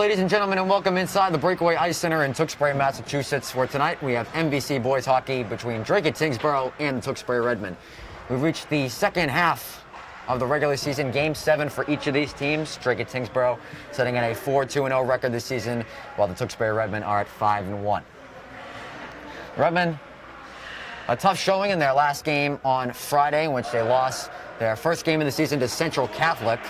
ladies and gentlemen, and welcome inside the Breakaway Ice Center in Tewksbury, Massachusetts, where tonight we have NBC boys hockey between Dracut Tingsboro and the Tewksbury Redmen. We've reached the second half of the regular season, Game 7 for each of these teams. Dracut Tingsboro setting at a 4-2-0 record this season, while the Tewksbury Redmen are at 5-1. Redmen, a tough showing in their last game on Friday, in which they lost their first game of the season to Central Catholic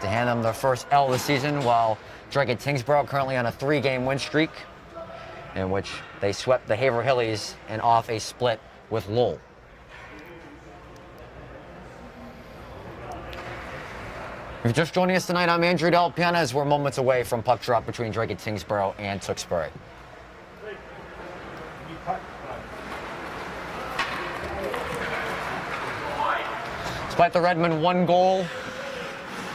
to hand them their first L of the season, while Dracut Tingsboro currently on a 3-game win streak, in which they swept the Haverhillies and off a split with Lowell. If you're just joining us tonight, I'm Andrew Del Piana, as we're moments away from puck drop between Dracut Tingsboro and Tewksbury. Despite the Redmen one goal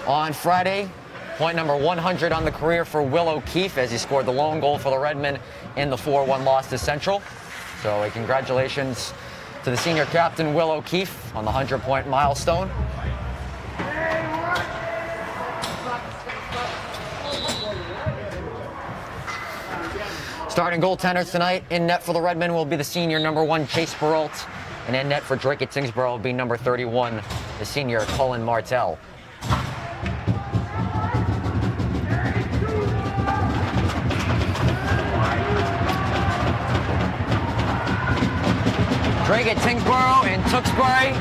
on Friday, point number 100 on the career for Will O'Keefe, as he scored the lone goal for the Redmen in the 4-1 loss to Central. So a congratulations to the senior captain, Will O'Keefe, on the 100-point milestone. Starting goaltenders tonight, in net for the Redmen will be the senior number 1, Chase Perrault, and in net for Dracut Tingsboro will be number 31, the senior Colin Martell. Dracut Tingsboro and Tewksbury.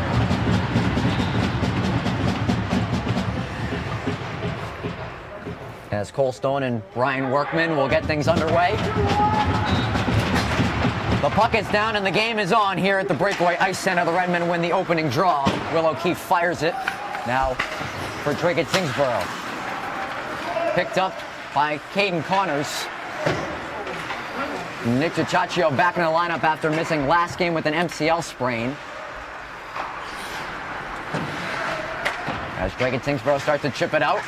As Cole Stone and Brian Workman will get things underway. The puck is down and the game is on here at the Breakaway Ice Center. The Redmen win the opening draw. Will O'Keefe fires it. Now for Dracut Tingsboro. Picked up by Caden Connors. Nick Dracut back in the lineup after missing last game with an MCL sprain. As Dracut Tingsboro starts to chip it out.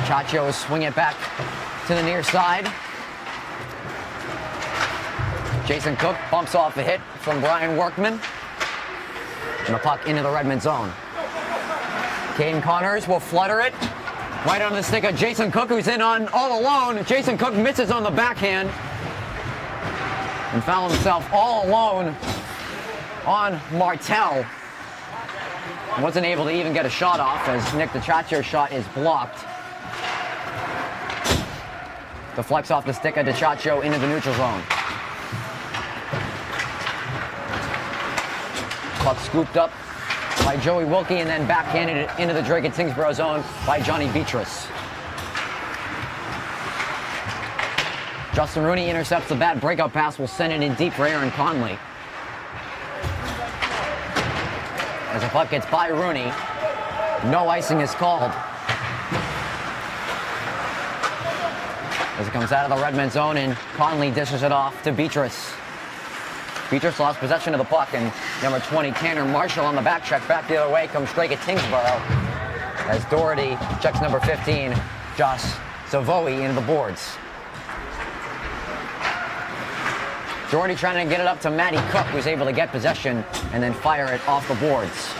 Dracut will swing it back to the near side. Jason Cook bumps off a hit from Brian Workman. And the puck into the Redmen zone. Caden Connors will flutter it right on the stick of Jason Cook, who's in on all alone. Jason Cook misses on the backhand and found himself all alone on Martell. Wasn't able to even get a shot off, as Nick Dracut's shot is blocked. Deflects off the stick of Dracut into the neutral zone. Puck scooped up by Joey Wilkie and then backhanded it into the Dracut Tingsboro zone by Johnny Beatrice. Justin Rooney intercepts the bad breakout pass, will send it in deep for Aaron Conley. As the puck gets by Rooney, no icing is called. As it comes out of the Redmen zone and Conley dishes it off to Beatrice. Beatrice lost possession of the puck, and number 20, Tanner Marshall, on the back check. Back the other way comes Dracut Tingsboro, as Doherty checks number 15, Josh Savoie, into the boards. Doherty trying to get it up to Matty Cook, who's able to get possession and then fire it off the boards.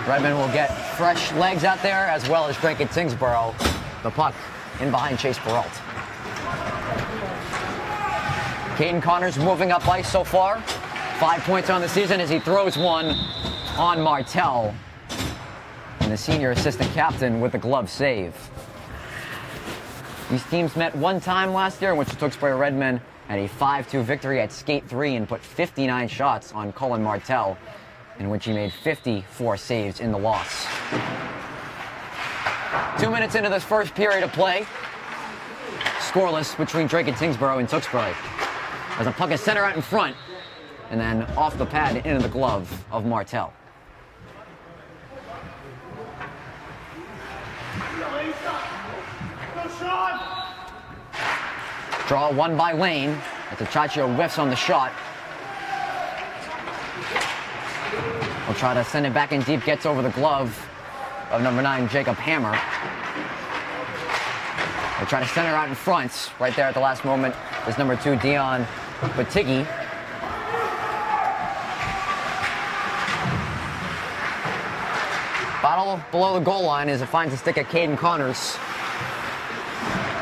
Redmen will get fresh legs out there, as well as Dracut Tingsboro. The puck in behind Chase Perrault. Caden Connors moving up ice so far. 5 points on the season as he throws one on Martell. And the senior assistant captain with the glove save. These teams met one time last year, in which the Tewksbury Redmen had a 5-2 victory at Skate 3 and put 59 shots on Colin Martell, in which he made 54 saves in the loss. 2 minutes into this first period of play, scoreless between Dracut Tingsboro and Tewksbury, as a puck is center out in front, and then off the pad into the glove of Martell. Draw one by Lane, as Dracut whiffs on the shot. Will try to send it back in deep, gets over the glove of number 9, Jacob Hammer. They'll try to center out in front. Right there at the last moment is number 2, Dion Batigi. Battle below the goal line as it finds a stick at Caden Connors.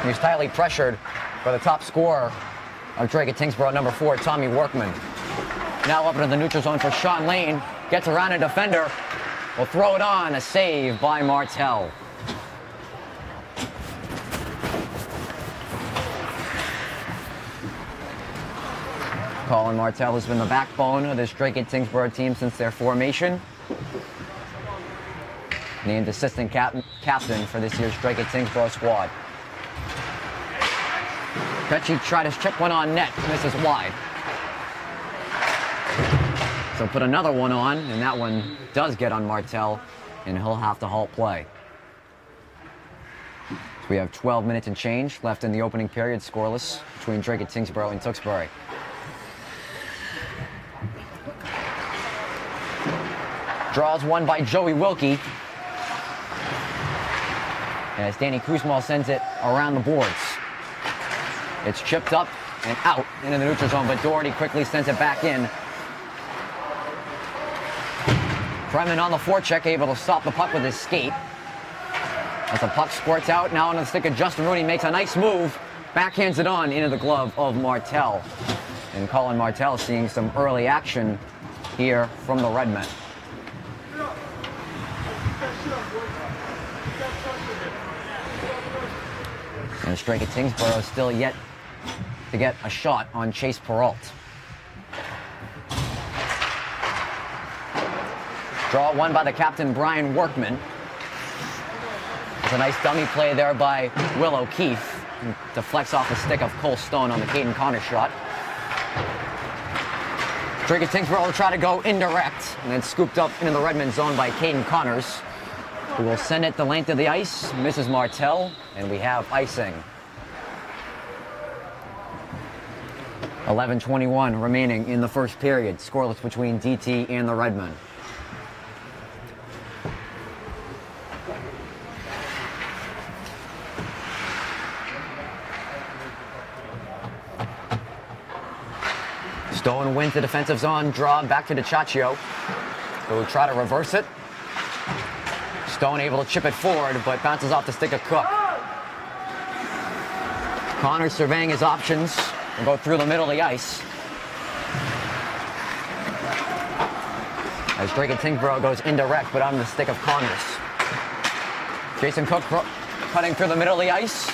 He's tightly pressured by the top scorer of Dracut Tingsboro, number 4, Tommy Workman. Now up into the neutral zone for Sean Lane. Gets around a defender. Will throw it on. A save by Martell. Colin Martell has been the backbone of this Dracut Tingsboro team since their formation. Named assistant captain for this year's Dracut Tingsboro squad. Petchy tried to chip one on net, misses wide. So put another one on, and that one does get on Martell, and he'll have to halt play. So we have 12 minutes and change left in the opening period, scoreless between Dracut Tingsboro and Tewksbury. Draws one by Joey Wilkie. As Danny Kuzmal sends it around the boards. It's chipped up and out into the neutral zone, but Doherty quickly sends it back in. Freeman on the forecheck, able to stop the puck with his skate. As the puck squirts out, now into the stick of Justin Rooney, makes a nice move, backhands it on into the glove of Martell. And Colin Martell seeing some early action here from the Redmen. And Dracut Tingsboro still yet to get a shot on Chase Peralt. Draw one by the captain, Brian Workman. It's a nice dummy play there by Will O'Keefe. Deflects off the stick of Cole Stone on the Caden Connors shot. Dracut Tingsboro will try to go indirect, and then scooped up into the Redmond zone by Caden Connors, who will send it the length of the ice, misses Martell, and we have icing. 11:21 remaining in the first period, scoreless between DT and the Redmen. Stone wins the defensive zone draw back to DiCiaccio, who will try to reverse it. Stone able to chip it forward, but bounces off the stick of Cook. Connors surveying his options. Will go through the middle of the ice. As Dracut Tingsboro goes indirect, but on the stick of Connors. Jason Cook cutting through the middle of the ice.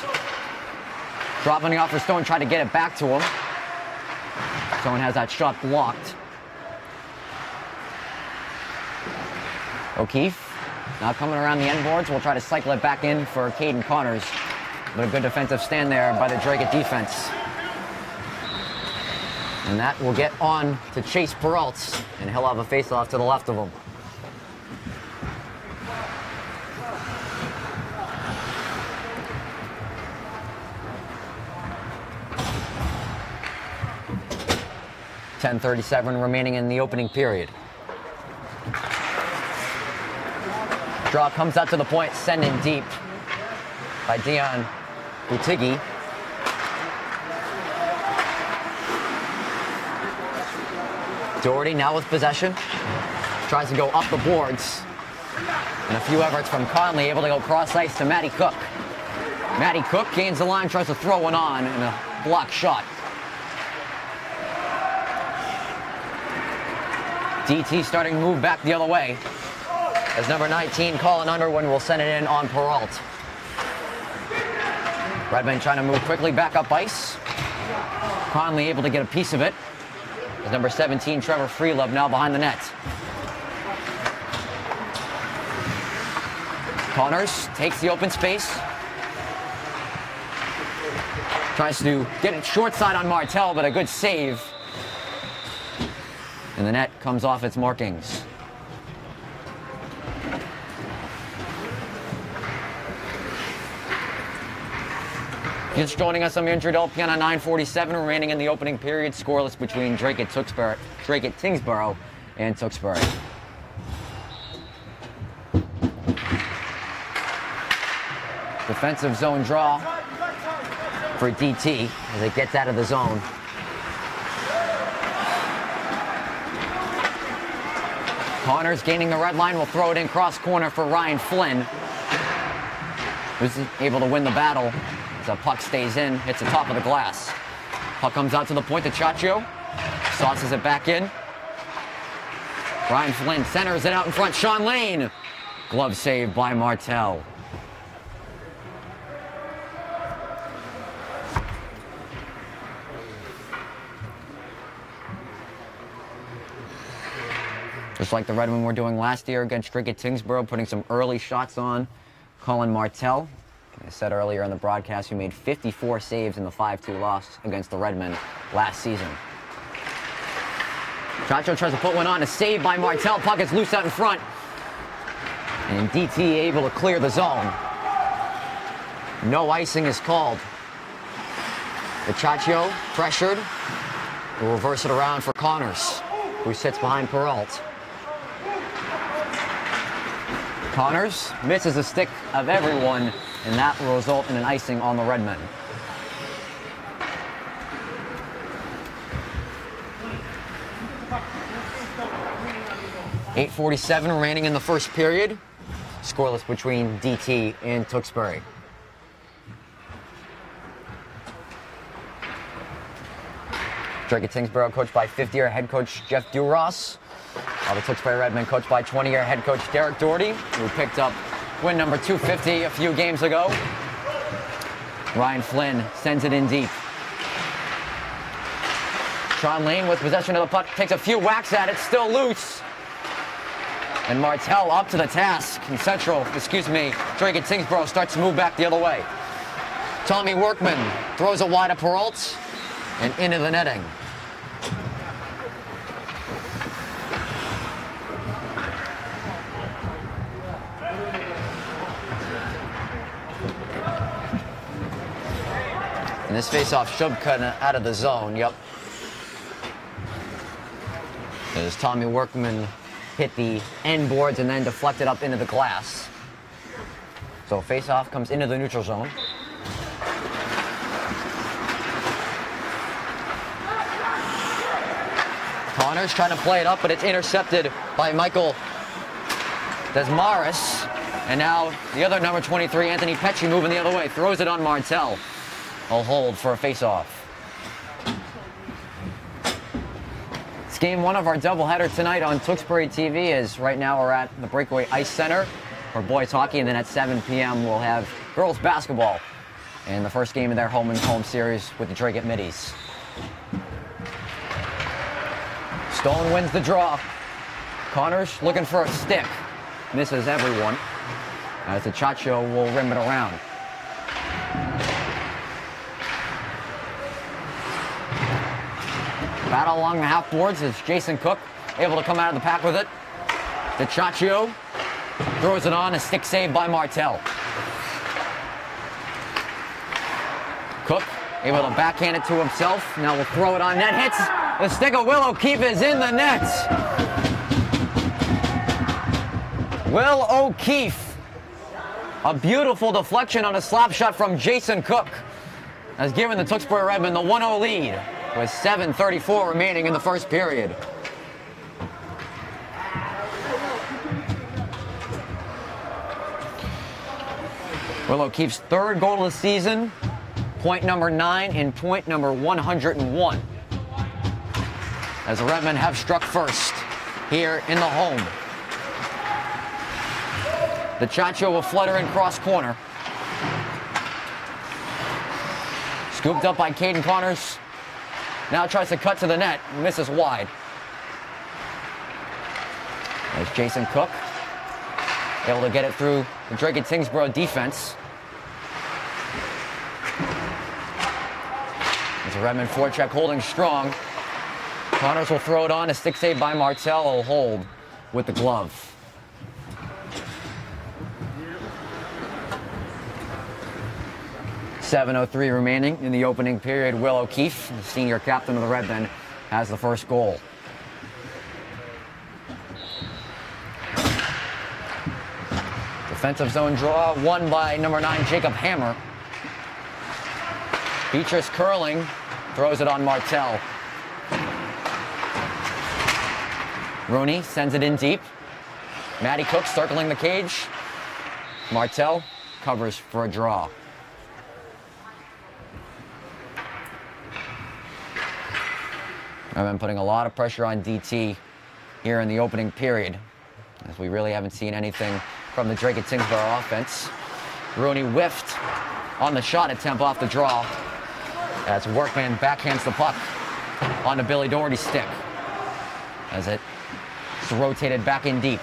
Dropping it off for Stone, trying to get it back to him. Stone has that shot blocked. O'Keefe now coming around the end boards. We'll try to cycle it back in for Caden Connors. But a good defensive stand there by the Dracut defense. And that will get on to Chase Peralt, and he'll have a face-off to the left of him. .10:37 remaining in the opening period. Draw comes out to the point, sent in deep by Dion Butigi. Doherty now with possession. Tries to go up the boards. And a few efforts from Conley, able to go cross ice to Matty Cook. Matty Cook gains the line, tries to throw one on, and a block shot. DT starting to move back the other way, as number 19, Colin Underwood, will send it in on Peralt. Redmond trying to move quickly back up ice. Conley able to get a piece of it. As number 17, Trevor Freelove, now behind the net. Connors takes the open space. Tries to get it short side on Martell, but a good save. And the net comes off its markings. Just joining us, I'm Andrew Delpian on 9:47 remaining in the opening period, scoreless between Dracut Tingsboro and Tewksbury. Defensive zone draw for DT as it gets out of the zone. Connors gaining the red line, will throw it in cross corner for Ryan Flynn, who's able to win the battle. As the puck stays in, hits the top of the glass. Puck comes out to the point to Chaccio. Sauces it back in. Ryan Flynn centers it out in front. Sean Lane. Glove save by Martel. Just like the Redmen were doing last year against Dracut Tingsboro, putting some early shots on Colin Martel. I said earlier in the broadcast, he made 54 saves in the 5-2 loss against the Redmen last season. Chaccio tries to put one on, a save by Martel. Puck is loose out in front. And DT able to clear the zone. No icing is called. The Chaccio pressured. Will reverse it around for Connors, who sits behind Peralt. Connors misses the stick of everyone, and that will result in an icing on the Redmen. .8:47 remaining in the first period. Scoreless between DT and Tewksbury. Dracut Tingsboro coached by 50-year head coach Jeff Duras. While the Tewksbury Redmen coached by 20-year head coach Derek Doherty, who picked up win number 250 a few games ago. Ryan Flynn sends it in deep. Sean Lane with possession of the puck, takes a few whacks at it, still loose. And Martel up to the task. And Dracut Tingsboro starts to move back the other way. Tommy Workman throws it wide of Peralt and into the netting. And this face-off should cut out of the zone, yep. As Tommy Workman hit the end boards and then deflected up into the glass. So face-off comes into the neutral zone. Connors trying to play it up, but it's intercepted by Michael Desmarais. And now the other number 23, Anthony Pecci, moving the other way, throws it on Martel. I'll hold for a face-off. It's game one of our doubleheader tonight on Tewksbury TV, as right now we're at the Breakaway Ice Center for boys hockey, and then at 7 p.m. we'll have girls basketball in the first game of their home-and-home series with the Dracut Middies. Stone wins the draw. Connors looking for a stick. Misses everyone, as the Chaccio will rim it around. Battle along the half boards as Jason Cook able to come out of the pack with it. The Chaccio throws it on, a stick save by Martel. Cook able to backhand it to himself. Now will throw it on net. Hits the stick of Will O'Keefe, is in the net. Will O'Keefe. A beautiful deflection on a slap shot from Jason Cook has given the Tewksbury Redmen the 1-0 lead with 7:34 remaining in the first period. Will O'Keefe's third goal of the season, point number 9 and point number 101. As the Redmen have struck first here in the home. The Chaccio will flutter in cross corner. Scooped up by Caden Connors. Now tries to cut to the net, misses wide. There's Jason Cook, able to get it through the Dracut Tingsboro defense. There's a Redmond forecheck holding strong. Connors will throw it on, a stick save by Martel, will hold with the glove. .7:03 remaining in the opening period. Will O'Keefe, the senior captain of the Redmen, has the first goal. Defensive zone draw, won by number 9, Jacob Hammer. Beatrice curling, throws it on Martel. Rooney sends it in deep. Maddie Cook circling the cage. Martel covers for a draw. I've been putting a lot of pressure on DT here in the opening period, as we really haven't seen anything from the Dracut Tingsboro offense. Rooney whiffed on the shot attempt off the draw as Workman backhands the puck onto Billy Doherty's stick as it's rotated back in deep.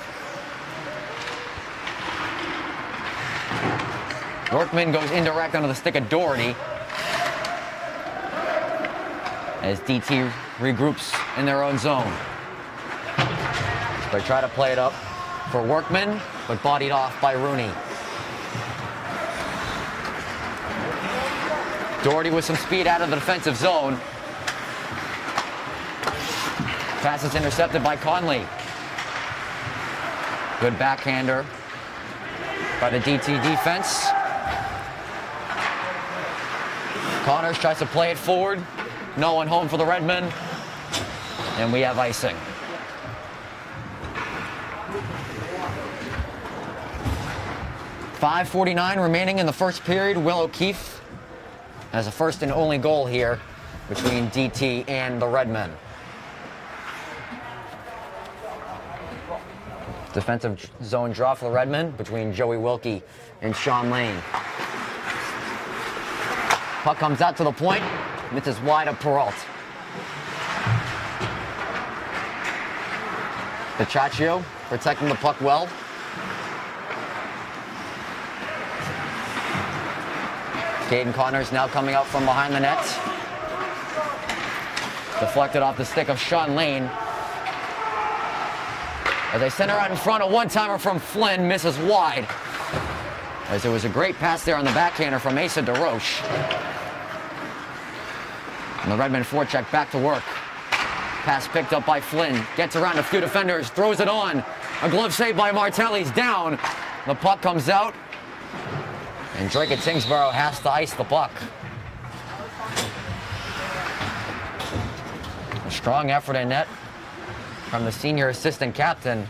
Workman goes indirect onto the stick of Doherty as DT regroups in their own zone. They try to play it up for Workman, but bodied off by Rooney. Doherty with some speed out of the defensive zone. Pass is intercepted by Conley. Good backhander by the DT defense. Connors tries to play it forward. No one home for the Redmen. And we have icing. .5:49 remaining in the first period. Will O'Keefe has a first and only goal here between DT and the Redmen. Defensive zone draw for the Redmen between Joey Wilkie and Sean Lane. Puck comes out to the point. Misses wide of Peralt. DiCiaccio protecting the puck well. Caden Connors now coming out from behind the net. Deflected off the stick of Sean Lane. As they center out in front, a one-timer from Flynn misses wide. As there was a great pass there on the backhander from Asa DeRoche. And the Redmen forecheck back to work. Pass picked up by Flynn. Gets around a few defenders, throws it on. A glove save by Martelli's down. The puck comes out. And Dracut Tingsboro has to ice the puck. A strong effort in net from the senior assistant captain.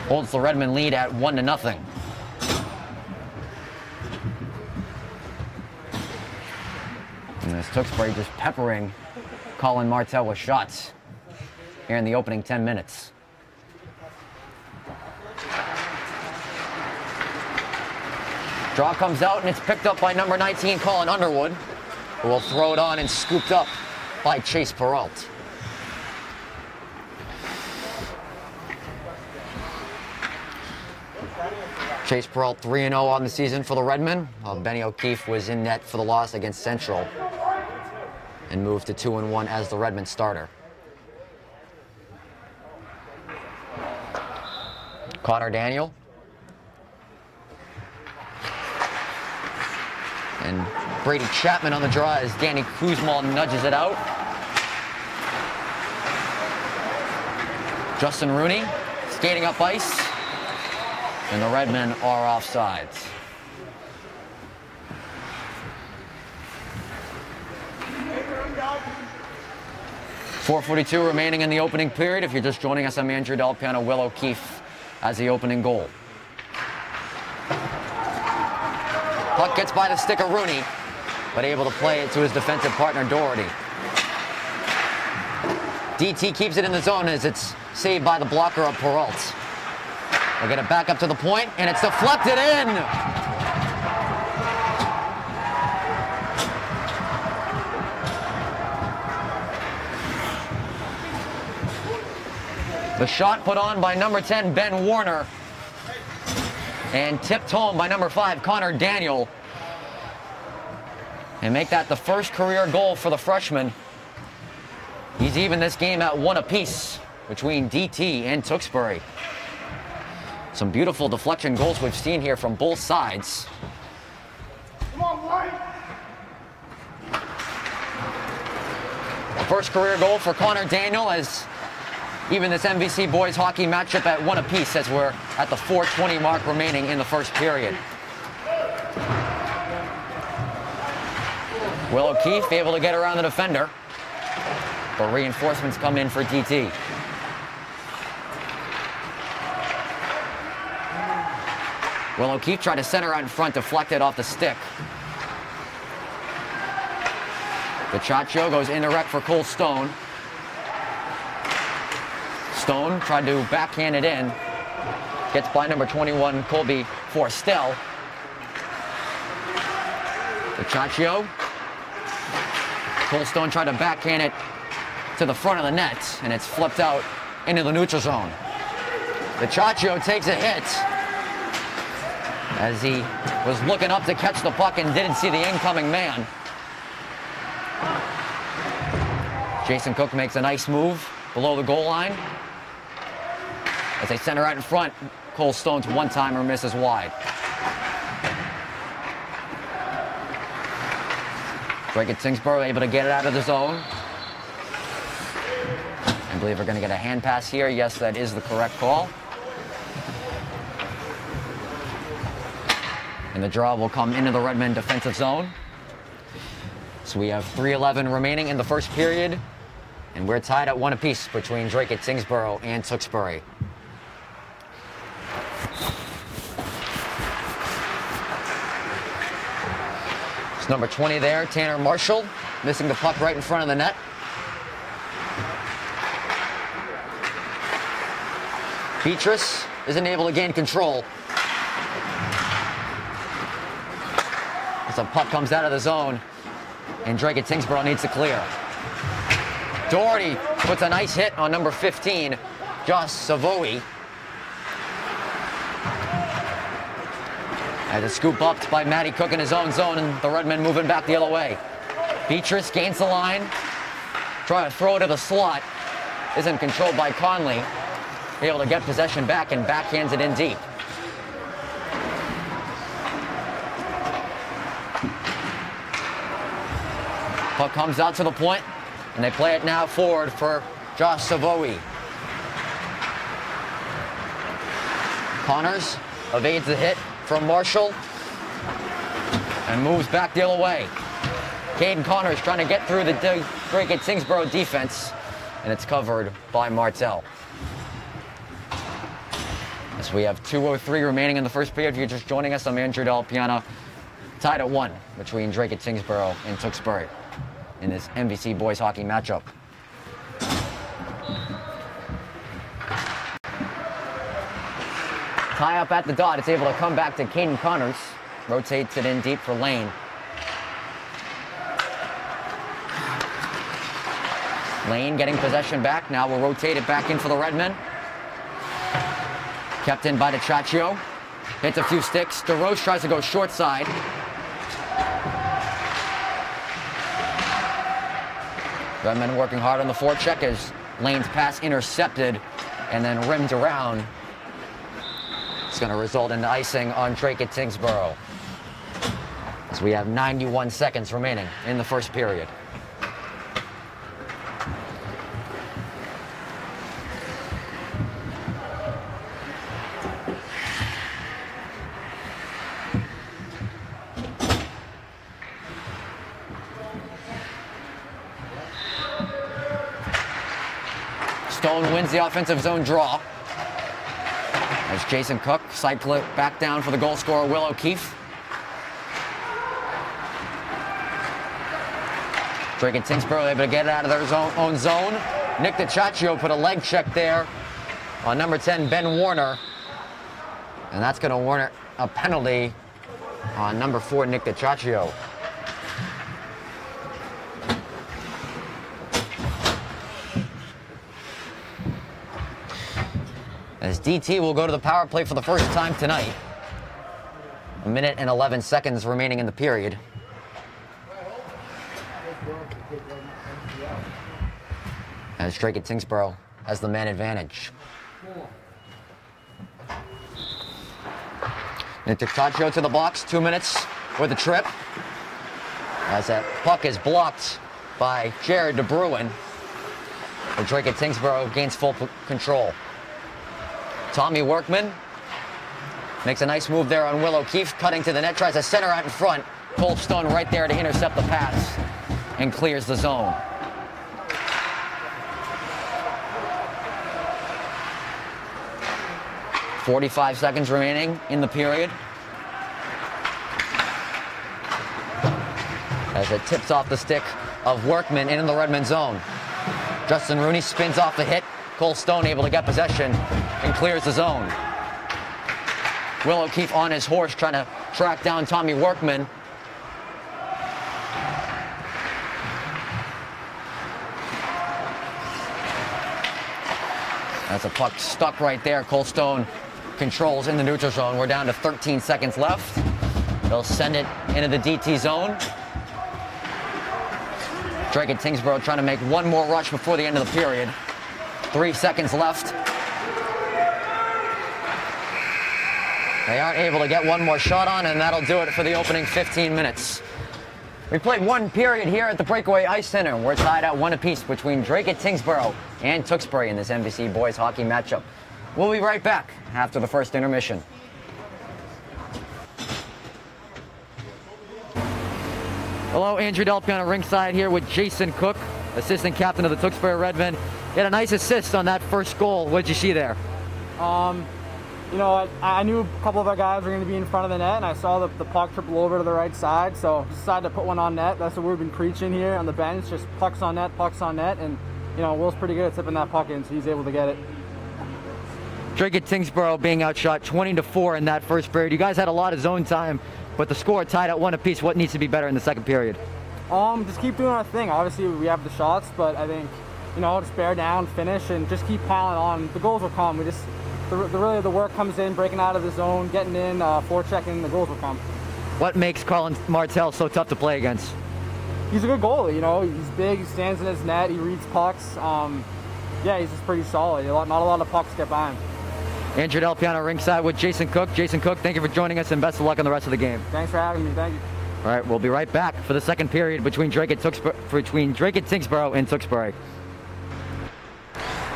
Holds the Redmen lead at 1-0. And this Tewksbury just peppering Colin Martell with shots here in the opening 10 minutes. Draw comes out and it's picked up by number 19, Colin Underwood, who will throw it on and scooped up by Chase Peralt. Chase Peralt 3-0 on the season for the Redmen, while Benny O'Keefe was in net for the loss against Central and moved to 2-1 as the Redmen starter. Connor Daniel. And Brady Chapman on the draw as Danny Kuzmal nudges it out. Justin Rooney skating up ice. And the Redmen are offsides. .4:42 remaining in the opening period. If you're just joining us, I'm Andrew Delpiano. Will O'Keefe as the opening goal. Puck gets by the stick of Rooney, but able to play it to his defensive partner, Doherty. DT keeps it in the zone as it's saved by the blocker of Peralt. They'll get it back up to the point, and it's deflected in! The shot put on by number 10, Ben Warner. And tipped home by number 5, Connor Daniel. And make that the first career goal for the freshman. He's even this game at 1 apiece between DT and Tewksbury. Some beautiful deflection goals we've seen here from both sides. Come on, boy. First career goal for Connor Daniel as even this MVC boys hockey matchup at 1 apiece as we're at the 4:20 mark remaining in the first period. Will O'Keefe able to get around the defender, but reinforcements come in for DT. Will O'Keefe tried to center out in front, deflected off the stick. DiCiaccio goes indirect for Cole Stone. Stone tried to backhand it in. Gets by number 21, Colby Forstel. DiCiaccio. Cole Stone tried to backhand it to the front of the net, and it's flipped out into the neutral zone. DiCiaccio takes a hit as he was looking up to catch the puck and didn't see the incoming man. Jason Cook makes a nice move below the goal line. As they center out in front, Cole Stone's one-timer misses wide. Dracut Tingsboro able to get it out of the zone. I believe we're going to get a hand pass here. Yes, that is the correct call. And the draw will come into the Redmond defensive zone. So we have 3:11 remaining in the first period. And we're tied at 1 apiece between Dracut Tingsboro and Tewksbury. It's number 20 there, Tanner Marshall, missing the puck right in front of the net. Beatrice isn't able to gain control. As the puck comes out of the zone, and Dracut Tingsboro needs to clear. Doherty puts a nice hit on number 15, Josh Savoie. As it's scoop up by Matty Cook in his own zone, and the Redmen moving back the other way. Beatrice gains the line, trying to throw it to the slot. Isn't controlled by Conley. Able to get possession back and backhands it in deep. Puck comes out to the point, and they play it now forward for Josh Savoie. Connors evades the hit from Marshall and moves back the other way. Caden Connors trying to get through the Dracut Tingsboro defense, and it's covered by Martell. As we have 2:03 remaining in the first period. If you're just joining us, I'm Andrew Del Piano. Tied at 1 between Dracut Tingsboro and Tewksbury in this MVC boys hockey matchup. Tie up at the dot. It's able to come back to Caden Connors. Rotates it in deep for Lane. Lane getting possession back. Now we'll rotate it back in for the Redmen. Kept in by DiCiaccio. Hits a few sticks. DeRoche tries to go short side. Redmen working hard on the forecheck as Lane's pass intercepted and then rimmed around. It's going to result in icing on Dracut Tingsboro, as we have 91 seconds remaining in the first period. Stone wins the offensive zone draw. As Jason Cook side clip back down for the goal scorer, Will O'Keefe. Dracut Tingsboro able to get it out of their own zone. Nick DiCiaccio put a leg check there on number 10, Ben Warner. And that's going to warrant a penalty on number 4, Nick DiCiaccio. As DT will go to the power play for the first time tonight. 1 minute and 11 seconds remaining in the period. As Dracut Tingsboro has the man advantage. Nick DiCiaccio to the box, 2 minutes with a trip. As that puck is blocked by Jared DeBruin. Dracut Tingsboro gains full control. Tommy Workman makes a nice move there on Will O'Keefe, cutting to the net, tries to center out in front. Cole Stone right there to intercept the pass and clears the zone. .45 seconds remaining in the period. As it tips off the stick of Workman in the Redmond zone. Justin Rooney spins off the hit. Cole Stone able to get possession and clears the zone. Will O'Keefe on his horse trying to track down Tommy Workman. That's a puck stuck right there. Cole Stone controls in the neutral zone. We're down to 13 seconds left. They'll send it into the DT zone. Dracut Tingsboro trying to make one more rush before the end of the period. 3 seconds left. They aren't able to get one more shot on, and that'll do it for the opening 15 minutes. We played one period here at the Breakaway Ice Center. We're tied at 1 apiece between Dracut Tingsboro and Tewksbury in this MBC boys hockey matchup. We'll be right back after the first intermission. Hello, Andrew Delpiano ringside here with Jason Cook, assistant captain of the Tewksbury Redmen. He had a nice assist on that first goal. What did you see there? You know, I knew a couple of our guys were going to be in front of the net, and I saw the puck triple over to the right side, so decided to put one on net. That's what we've been preaching here on the bench, just pucks on net, and, you know, Will's pretty good at tipping that puck in, so he's able to get it. Dracut Tingsboro being outshot 20-4 in that first period. You guys had a lot of zone time, but the score tied at 1 apiece. What needs to be better in the second period? Just keep doing our thing. Obviously, we have the shots, but I think, you know, just bear down, finish, and just keep piling on. The goals will come. We just, really the work comes in, breaking out of the zone, getting in, forechecking, the goals will come. What makes Colin Martell so tough to play against? He's a good goalie, you know. He's big, he stands in his net, he reads pucks. Yeah, he's just pretty solid. Not a lot of pucks get by him. Andrew Delpiano ringside with Jason Cook. Jason Cook, thank you for joining us, and best of luck on the rest of the game. Thanks for having me. Thank you. All right, we'll be right back for the second period between Dracut Tingsboro and Tewksbury.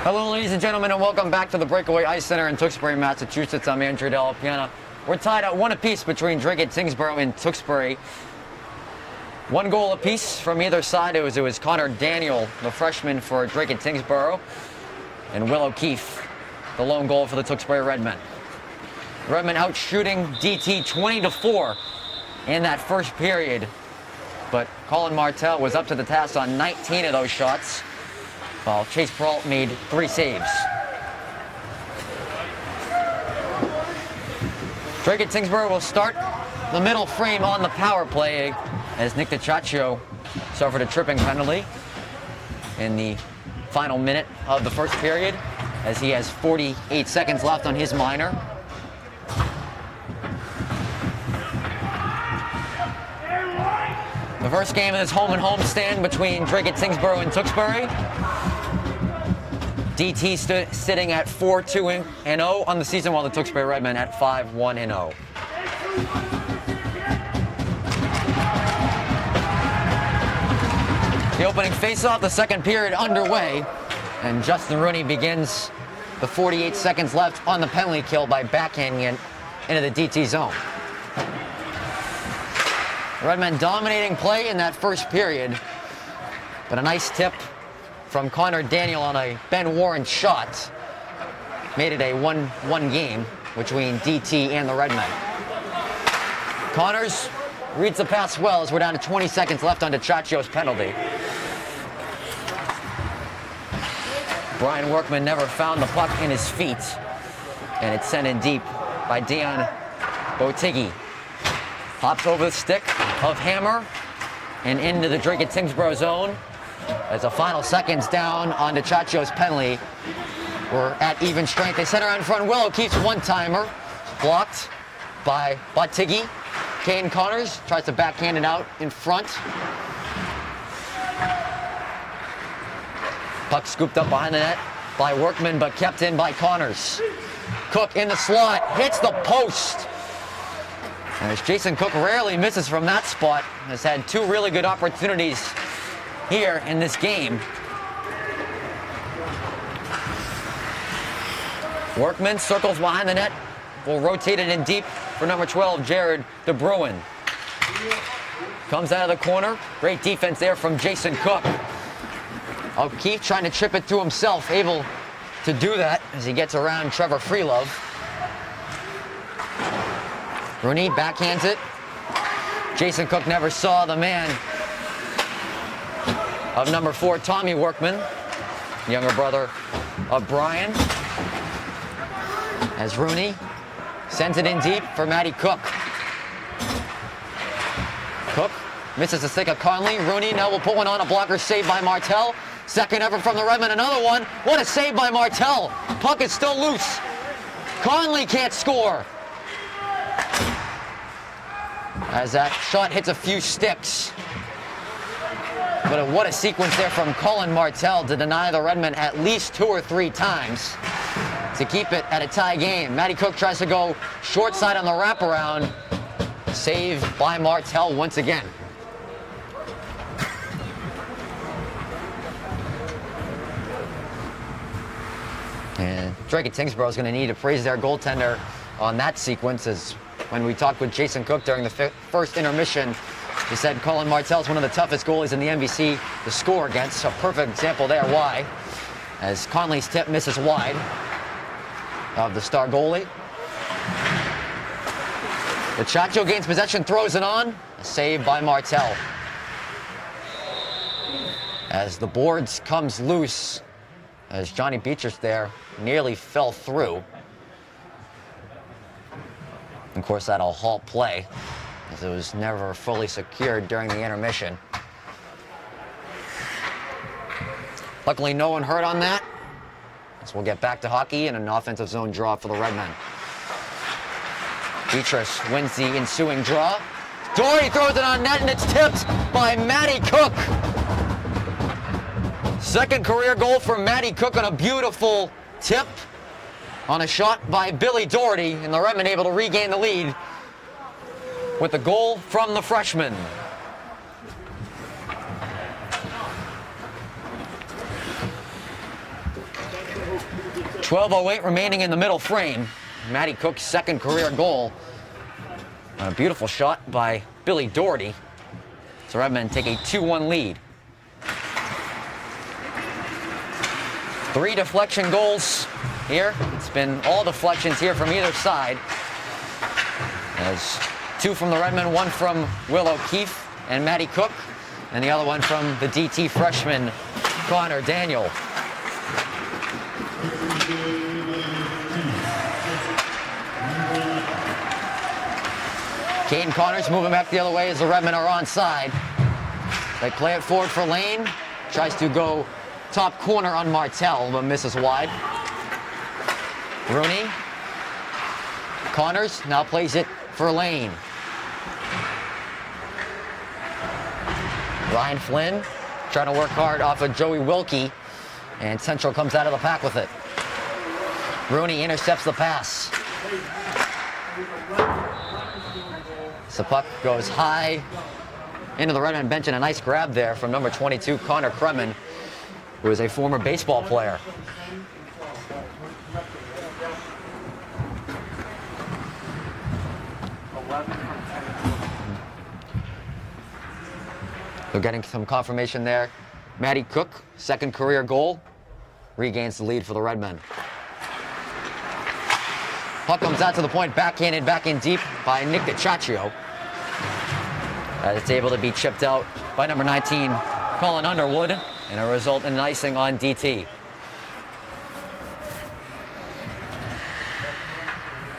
Hello, ladies and gentlemen, and welcome back to the Breakaway Ice Center in Tewksbury, Massachusetts. I'm Andrew Delpiano. We're tied at 1 apiece between Dracut Tingsboro and Tewksbury. 1 goal apiece from either side. It was Connor Daniel, the freshman for Dracut Tingsboro, and Will O'Keefe, the lone goal for the Tewksbury Redmen. Redmen out shooting DT 20-4 in that first period, but Colin Martell was up to the task on 19 of those shots, while Chase Peralt made 3 saves. Dracut Tingsboro will start the middle frame on the power play as Nick DiCiaccio suffered a tripping penalty in the final minute of the first period, as he has 48 seconds left on his minor. The first game of this home-and-home stand between Dracut Tingsboro and Tewksbury. DT sitting at 4-2-0 on the season, while the Tewksbury Redmen at 5-1-0. The opening face-off, the second period underway, and Justin Rooney begins the 48 seconds left on the penalty kill by backhanding it into the DT zone. Redmen dominating play in that first period, but a nice tip from Connor Daniel on a Ben Warren shot made it a 1-1 game between DT and the Redmen. Connors reads the pass well as we're down to 20 seconds left on DiCiaccio's penalty. Brian Workman never found the puck in his feet, and it's sent in deep by Dion Botigui. Hops over the stick of Hammer and into the Dracut Tingsboro zone. As the final seconds down on DiCiaccio's penalty, we're at even strength. They center out in front. Will O'Keefe's one-timer blocked by Botigui. Kane Connors tries to backhand it out in front. Puck scooped up behind the net by Workman, but kept in by Connors. Cook in the slot, hits the post. And as Jason Cook rarely misses from that spot, has had 2 really good opportunities here in this game. Workman circles behind the net, will rotate it in deep for number 12, Jared DeBruin. Comes out of the corner, great defense there from Jason Cook. O'Keefe trying to chip it through himself, able to do that as he gets around Trevor Freelove. Rooney backhands it. Jason Cook never saw the man of number 4, Tommy Workman, younger brother of Brian. As Rooney sends it in deep for Matty Cook. Cook misses the stick of Conley. Rooney now will put one on, a blocker saved by Martell. Second effort from the Redmen, another one. What a save by Martell. Puck is still loose. Conley can't score. As that shot hits a few sticks. But what a sequence there from Colin Martell to deny the Redmen at least 2 or 3 times to keep it at a tie game. Matty Cook tries to go short side on the wraparound. Saved by Martell once again. And Dracut Tingsboro is going to need to praise their goaltender on that sequence, as when we talked with Jason Cook during the first intermission, he said Colin Martell is one of the toughest goalies in the MVC to score against. A perfect example there why, as Conley's tip misses wide of the star goalie. Chacho gains possession, throws it on. A save by Martell. As the boards comes loose, as Johnny Beatrice there nearly fell through. Of course, that'll halt play, as it was never fully secured during the intermission. Luckily, no one hurt on that. So we'll get back to hockey and an offensive zone draw for the Redmen. Beatrice wins the ensuing draw. Doherty throws it on net, and it's tipped by Matty Cook. Second career goal for Matty Cook on a beautiful tip on a shot by Billy Doherty, and the Redmen able to regain the lead with the goal from the freshman. .12:08 remaining in the middle frame. Matty Cook's second career goal. A beautiful shot by Billy Doherty. So Redmen take a 2-1 lead. 3 deflection goals here. It's been all deflections here from either side. As 2 from the Redmen, 1 from Will O'Keefe and Matty Cook, and the other one from the DT freshman, Connor Daniel. Caden Connors moving back the other way as the Redmen are onside. They play it forward for Lane. Tries to go top corner on Martell, but misses wide. Rooney. Connors now plays it for Lane. Ryan Flynn trying to work hard off of Joey Wilkie, and Central comes out of the pack with it. Rooney intercepts the pass. The puck goes high into the Redmen bench, and a nice grab there from number 22, Connor Kremen, who is a former baseball player. So getting some confirmation there. Matty Cook, second career goal, regains the lead for the Redmen. Puck comes out to the point, backhanded back in deep by Nick DiCiaccio. It's able to be chipped out by number 19, Colin Underwood, and a result in an icing on DT.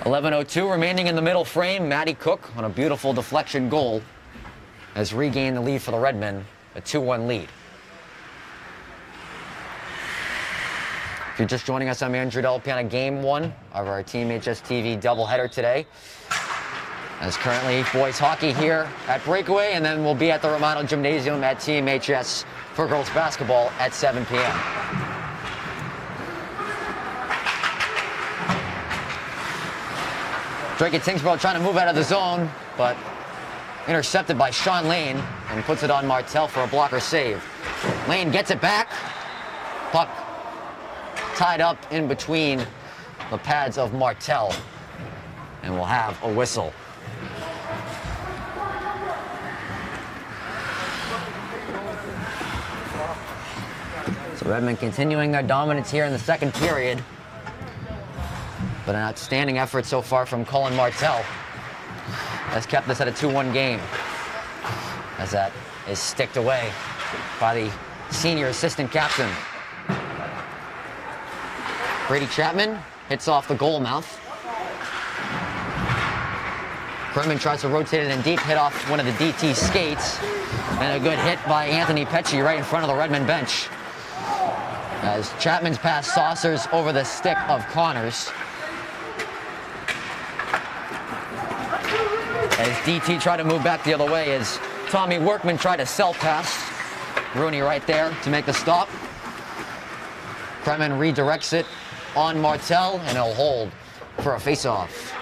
11:02 remaining in the middle frame. Matty Cook on a beautiful deflection goal has regained the lead for the Redmen, a 2-1 lead. If you're just joining us, I'm Andrew Delapiana. Game 1 of our TMHS TV doubleheader today. As currently boys hockey here at Breakaway, and then we'll be at the Romano Gymnasium at TMHS for girls basketball at 7 p.m. Dracut Tingsboro trying to move out of the zone, but intercepted by Sean Lane, and puts it on Martell for a blocker save. Lane gets it back. Puck tied up in between the pads of Martell, and we'll have a whistle. So Redmen continuing their dominance here in the second period, but an outstanding effort so far from Colin Martell has kept this at a 2-1 game, as that is sticked away by the senior assistant captain. Brady Chapman hits off the goal mouth. Kremen tries to rotate it in deep, hit off one of the DT skates, and a good hit by Anthony Pecci right in front of the Redmond bench. As Chapman's pass saucers over the stick of Connors. As DT tried to move back the other way, as Tommy Workman tried to self-pass. Rooney right there to make the stop. Kremen redirects it on Martel, and he'll hold for a face-off.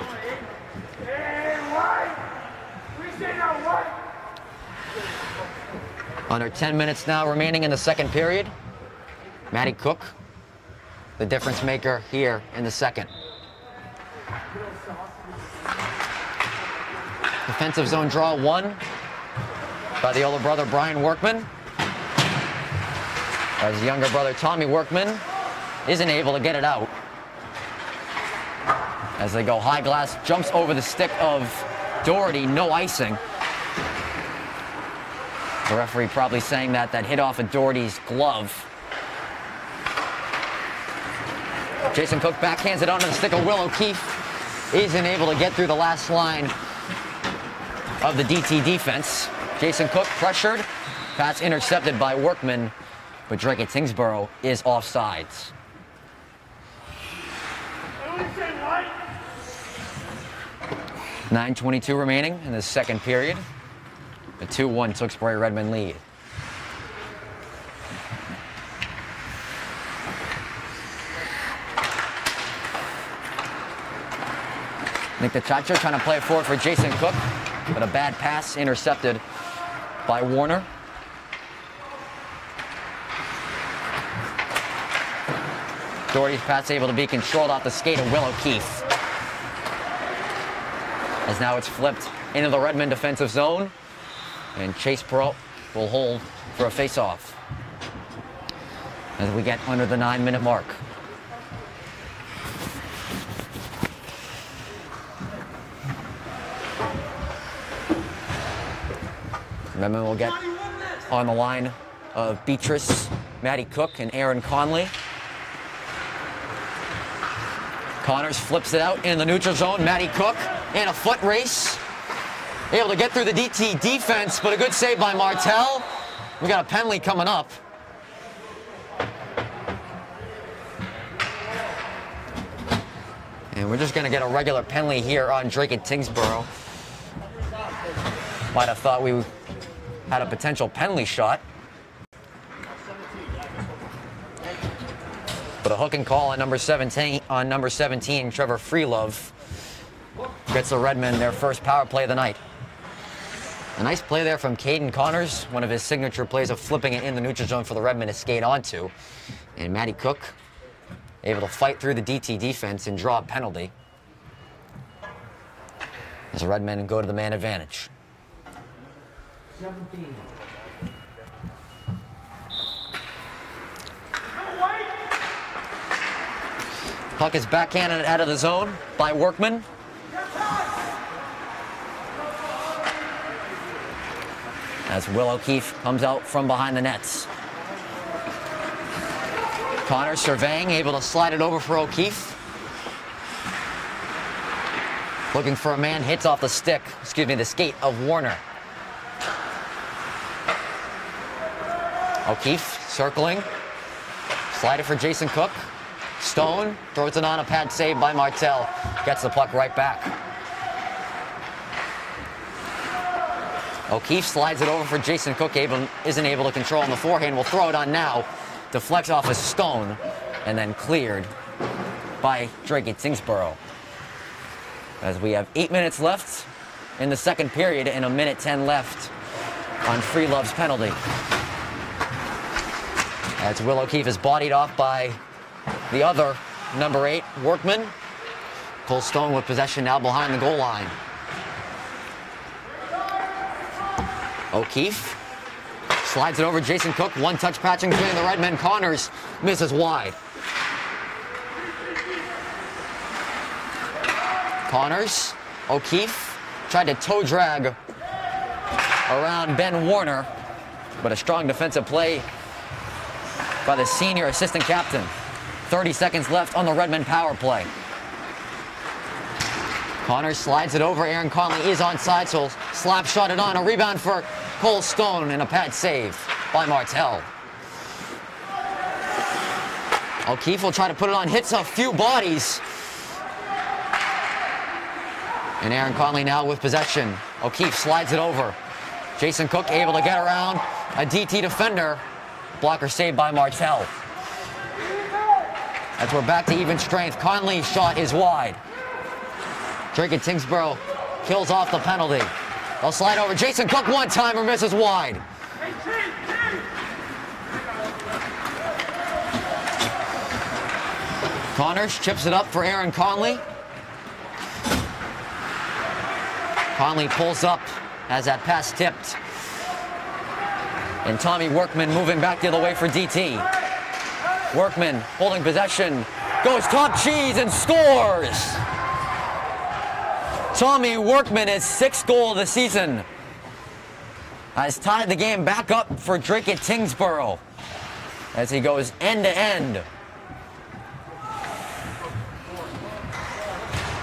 Under 10 minutes now remaining in the second period. Matty Cook, the difference maker here in the second. Defensive zone draw won by the older brother Brian Workman. As younger brother Tommy Workman isn't able to get it out. As they go high glass, jumps over the stick of Doherty, no icing. The referee probably saying that hit off of Doherty's glove. Jason Cook backhands it onto the stick of Will O'Keefe. Isn't able to get through the last line of the DT defense. Jason Cook pressured. Pass intercepted by Workman, but Dracut Tingsboro is offsides. .9:22 remaining in the second period. A 2-1 Tewksbury Redmond lead. Nick DeChacho trying to play it forward for Jason Cook, but a bad pass intercepted by Warner. Doherty's pass able to be controlled off the skate of Will O'Keefe. As now it's flipped into the Redmond defensive zone, and Chase Perot will hold for a face-off as we get under the 9-minute mark. Redmond will get on the line of Beatrice, Matty Cook, and Aaron Conley. Connors flips it out in the neutral zone. Matty Cook in a foot race. Able to get through the DT defense, but a good save by Martel. We got a penalty coming up. And we're just going to get a regular penalty here on Dracut Tingsboro. Might have thought we had a potential penalty shot. But a hook and call on number 17, Trevor Freelove, gets the Redmond their first power play of the night. A nice play there from Caden Connors, one of his signature plays of flipping it in the neutral zone for the Redmond to skate onto. And Matty Cook able to fight through the DT defense and draw a penalty as the Redmen go to the man advantage. 17. Puck is backhanded out of the zone by Workman. As Will O'Keefe comes out from behind the nets. Connor surveying, able to slide it over for O'Keefe. Looking for a man, hits off the stick, the skate of Warner. O'Keefe circling, slide it for Jason Cook. Stone throws it on, a pad save by Martel. Gets the puck right back. O'Keefe slides it over for Jason Cook, isn't able to control on the forehand. Will throw it on now. Deflects off a Stone, and then cleared by Dracut Tingsboro. As we have 8 minutes left in the second period and 1:10 left on Freelove's penalty. As Will O'Keefe is bodied off by the other number 8, Workman. Cole Stone with possession now behind the goal line. O'Keefe slides it over Jason Cook. One-touch patching between the Redmen. Connors misses wide. Connors, O'Keefe tried to toe drag around Ben Warner, but a strong defensive play by the senior assistant captain. 30 seconds left on the Redmond power play. Connors slides it over. Aaron Conley is onside, so slap shot it on. A rebound for Cole Stone and a pad save by Martell. O'Keefe will try to put it on, hits a few bodies. And Aaron Conley now with possession. O'Keefe slides it over. Jason Cook able to get around a DT defender. Blocker saved by Martell. As we're back to even strength, Conley's shot is wide. Dracut Tingsboro kills off the penalty. They'll slide over. Jason Cook one-timer misses wide. Connors chips it up for Aaron Conley. Conley pulls up as that pass tipped. And Tommy Workman moving back the other way for DT. Workman holding possession, goes top cheese and scores! Tommy Workman, his 6th goal of the season, has tied the game back up for Dracut Tingsboro as he goes end to end.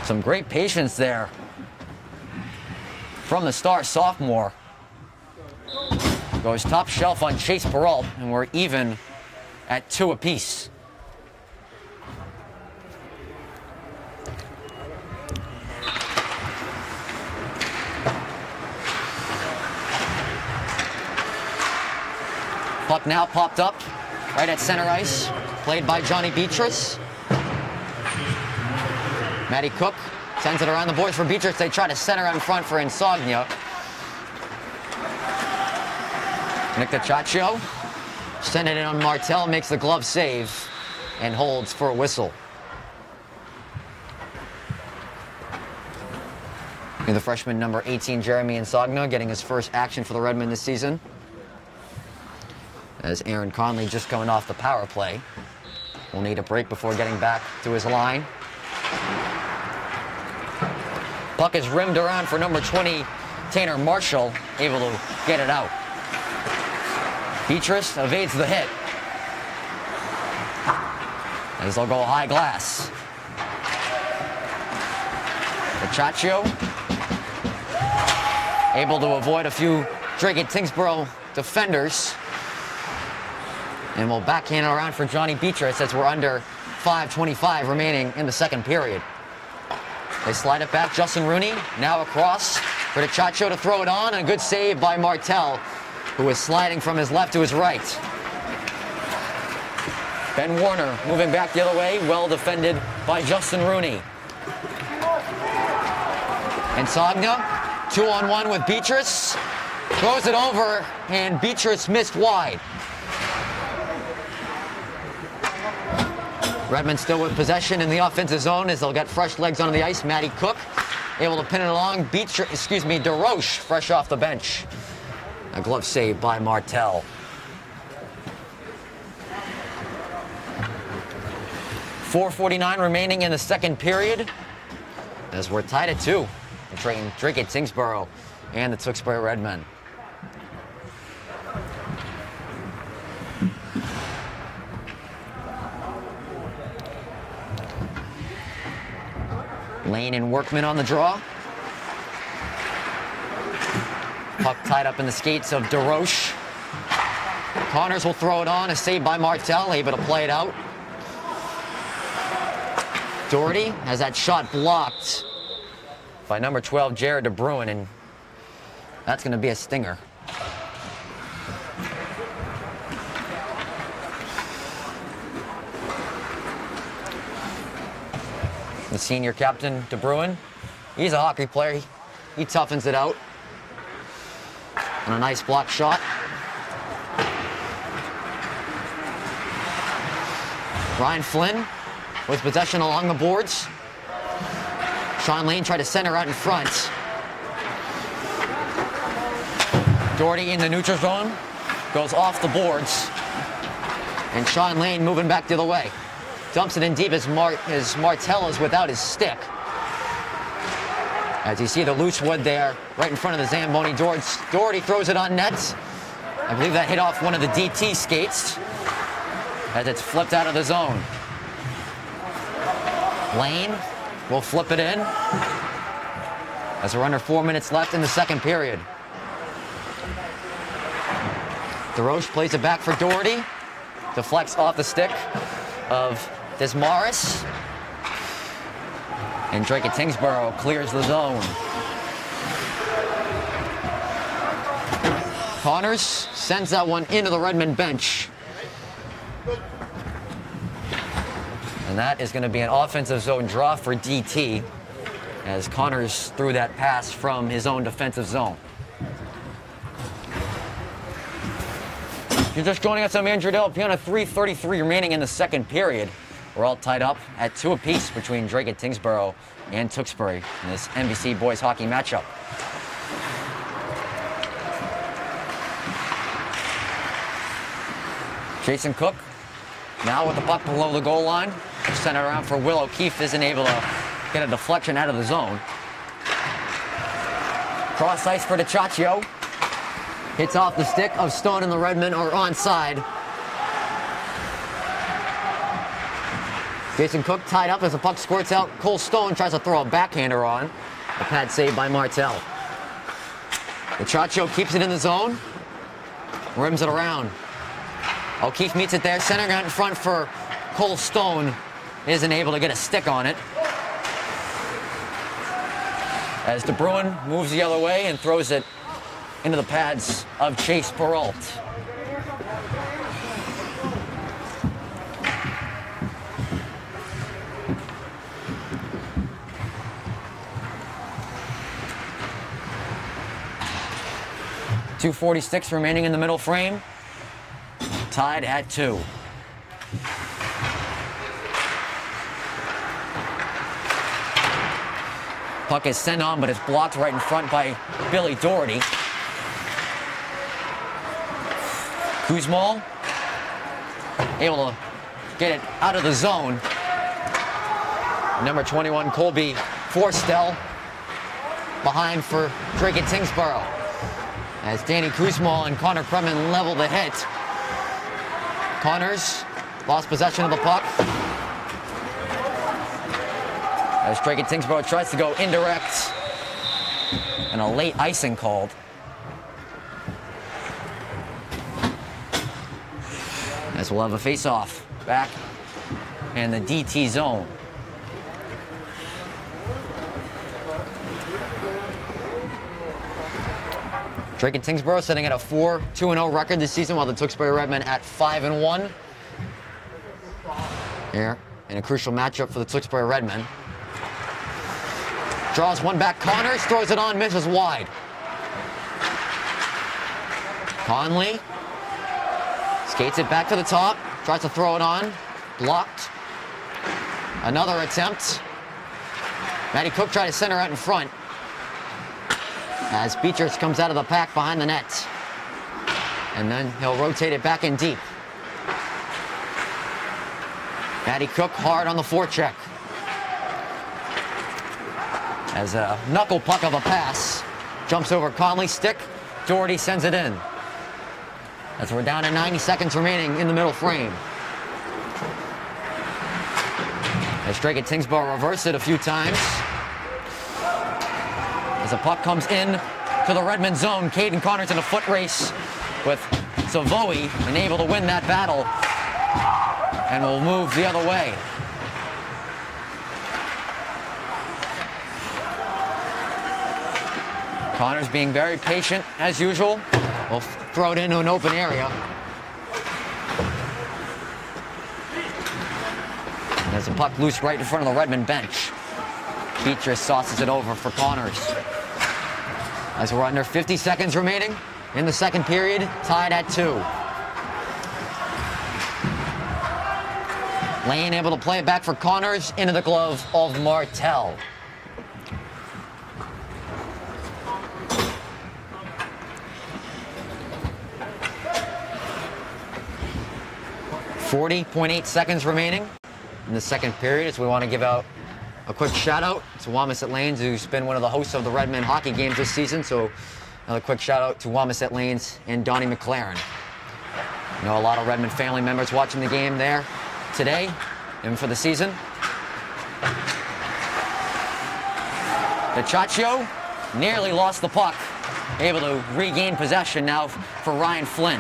Some great patience there from the star sophomore. Goes top shelf on Chase Peralt, and we're even at 2 apiece. Puck now popped up right at center ice, played by Johnny Beatrice. Matty Cook sends it around the boards for Beatrice. They try to center in front for Insognia. Nick DiCiaccio sending it on Martell, makes the glove save and holds for a whistle. And the freshman number 18, Jeremy Insognia, getting his first action for the Redmen this season. As Aaron Conley just coming off the power play. Will need a break before getting back to his line. Puck is rimmed around for number 20, Tanner Marshall, able to get it out. Beatrice evades the hit. As they'll go high glass. DiCiaccio able to avoid a few Dracut Tingsboro defenders. And we'll backhand it around for Johnny Beatrice as we're under 5:25 remaining in the second period. They slide it back. Justin Rooney now across for DiCiaccio to throw it on. And a good save by Martell, who is sliding from his left to his right. Ben Warner moving back the other way. Well defended by Justin Rooney. Insognia, 2-on-1 with Beatrice. Throws it over, and Beatrice missed wide. Redmond still with possession in the offensive zone as they'll get fresh legs onto the ice. Matty Cook able to pin it along. DeRoche fresh off the bench. A glove save by Martell. .449 remaining in the second period as we're tied at 2 between Dracut Tingsboro and the Tewksbury Redmen. Lane and Workman on the draw. Puck tied up in the skates of DeRoche. Connors will throw it on. A save by Martell, able to play it out. Doherty has that shot blocked by number 12, Jared DeBruin, and that's going to be a stinger. The senior captain, DeBruin, he's a hockey player. He toughens it out. And a nice block shot. Ryan Flynn with possession along the boards. Sean Lane tried to center out in front. Doherty in the neutral zone, goes off the boards. And Sean Lane moving back the other way. Dumps it in deep as Martell is without his stick. As you see the loose wood there, right in front of the Zamboni. Doherty throws it on net. I believe that hit off one of the DT skates. as it's flipped out of the zone. Lane will flip it in as we're under 4 minutes left in the second period. DeRoche plays it back for Doherty. Deflects off the stick of Desmarais. And Dracut Tingsboro clears the zone. Connors sends that one into the Redmond bench. And that is going to be an offensive zone draw for DT as Connors threw that pass from his own defensive zone. You're just joining us. I'm Andrew Del Piano. 3:33 remaining in the second period. We're all tied up at 2 apiece between Dracut Tingsboro and Tewksbury in this NBC boys hockey matchup. Jason Cook now with the puck below the goal line. Sent it around for Will O'Keefe. Isn't able to get a deflection out of the zone. Cross ice for DiCiaccio. Hits off the stick of Stone and the Redmen are onside. Jason Cook tied up as the puck squirts out. Cole Stone tries to throw a backhander on. A pad save by Martel. DiCiaccio keeps it in the zone. Rims it around. O'Keefe meets it there. Centering out in front for Cole Stone. Isn't able to get a stick on it. As De Bruin moves the other way and throws it into the pads of Chase Perrault. .246 remaining in the middle frame. Tied at 2. Puck is sent on, but it's blocked right in front by Billy Doherty. Kuzmal able to get it out of the zone. Number 21, Colby Forstel, behind for Dracut Tingsboro. As Danny Kuzmal and Connor Kremen level the hit. Connors lost possession of the puck. As Dracut Tingsboro tries to go indirect. And a late icing called. As we'll have a face-off back in the DT zone. Dracut Tingsboro sitting at a 4-2-0 record this season, while the Tewksbury Redmen at 5-1. Here in a crucial matchup for the Tewksbury Redmen. Draws one back. Connors throws it on, misses wide. Conley skates it back to the top, tries to throw it on, blocked. Another attempt. Matty Cook tried to center out in front as Beechers comes out of the pack behind the net. And then he'll rotate it back in deep. Matty Cook hard on the forecheck. As a knuckle puck of a pass jumps over Conley's stick, Doherty sends it in. As we're down to 90 seconds remaining in the middle frame. As Dracut Tingsboro reversed it a few times. As the puck comes in to the Redmond zone, Caden Connors in a foot race with Savoie, and able to win that battle. And will move the other way. Connors being very patient as usual. Will throw it into an open area. There's a puck loose right in front of the Redmond bench. Beatrice sauces it over for Connors. As we're under 50 seconds remaining in the second period, tied at 2. Lane able to play it back for Connors into the glove of Martel. .8 seconds remaining in the second period, as we want to give out a quick shout out to Wamisit Lanes, who's been one of the hosts of the Redmen hockey games this season. So another quick shout out to Wamisit Lanes and Donnie McLaren. I know a lot of Redmond family members watching the game there today and for the season. Dracut nearly lost the puck. Able to regain possession now for Ryan Flynn.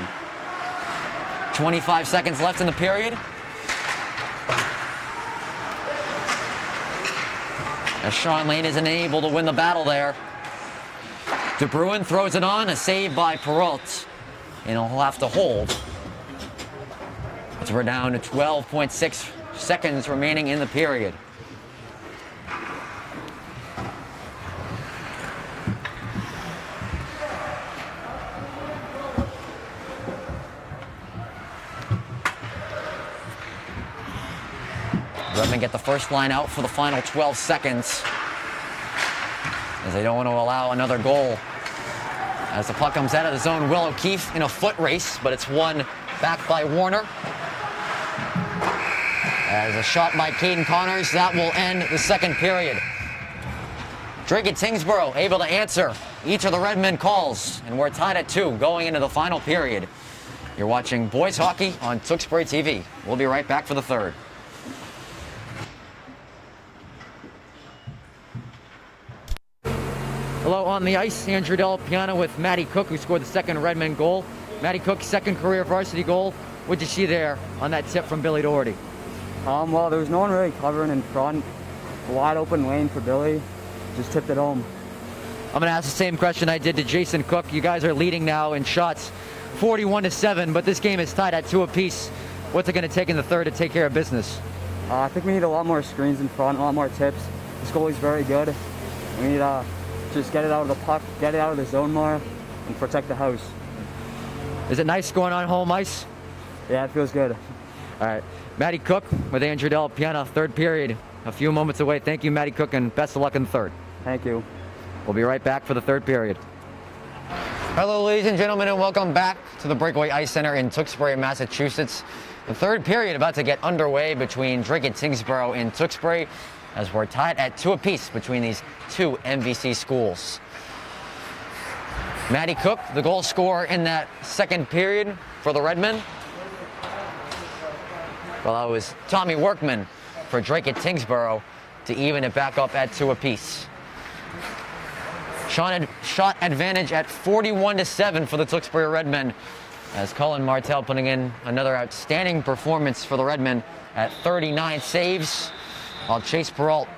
25 seconds left in the period. As Sean Lane isn't able to win the battle there. De Bruin throws it on, a save by Perrault, and he'll have to hold. As we're down to 12.6 seconds remaining in the period. Redmond get the first line out for the final 12 seconds, as they don't want to allow another goal. As the puck comes out of the zone, Will O'Keefe in a foot race, but it's won back by Warner. As a shot by Caden Connors, that will end the second period. Dracut Tingsboro able to answer each of the Redmond calls, and we're tied at 2 going into the final period. You're watching boys hockey on Tewksbury TV. We'll be right back for the third. Hello, on the ice, Andrew Del Piano with Matty Cook, who scored the second Redmond goal. Matty Cook's second career varsity goal. What'd you see there on that tip from Billy Doherty? Well, there was no one really covering in front. Wide open lane for Billy. Just tipped it home. I'm going to ask the same question I did to Jason Cook. You guys are leading now in shots 41-7, but this game is tied at 2 apiece. What's it going to take in the third to take care of business? I think we need a lot more screens in front, a lot more tips. This goalie's very good. We need just get it out of the puck, get it out of the zone more, and protect the house. Is it nice going on home ice? Yeah, it feels good. All right. Matty Cook with Andrew Del Piano, third period. A few moments away. Thank you, Matty Cook, and best of luck in the third. Thank you. We'll be right back for the third period. Hello, ladies and gentlemen, and welcome back to the Breakaway Ice Center in Tewksbury, Massachusetts. The third period about to get underway between Dracut Tingsboro and Tewksbury, as we're tied at 2 apiece between these two MVC schools. Matty Cook, the goal scorer in that second period for the Redmen. Well, it was Tommy Workman for Dracut Tingsboro to even it back up at 2 apiece. Shot advantage at 41-7 for the Tewksbury Redmen, as Colin Martell putting in another outstanding performance for the Redmen at 39 saves, while Chase Perrault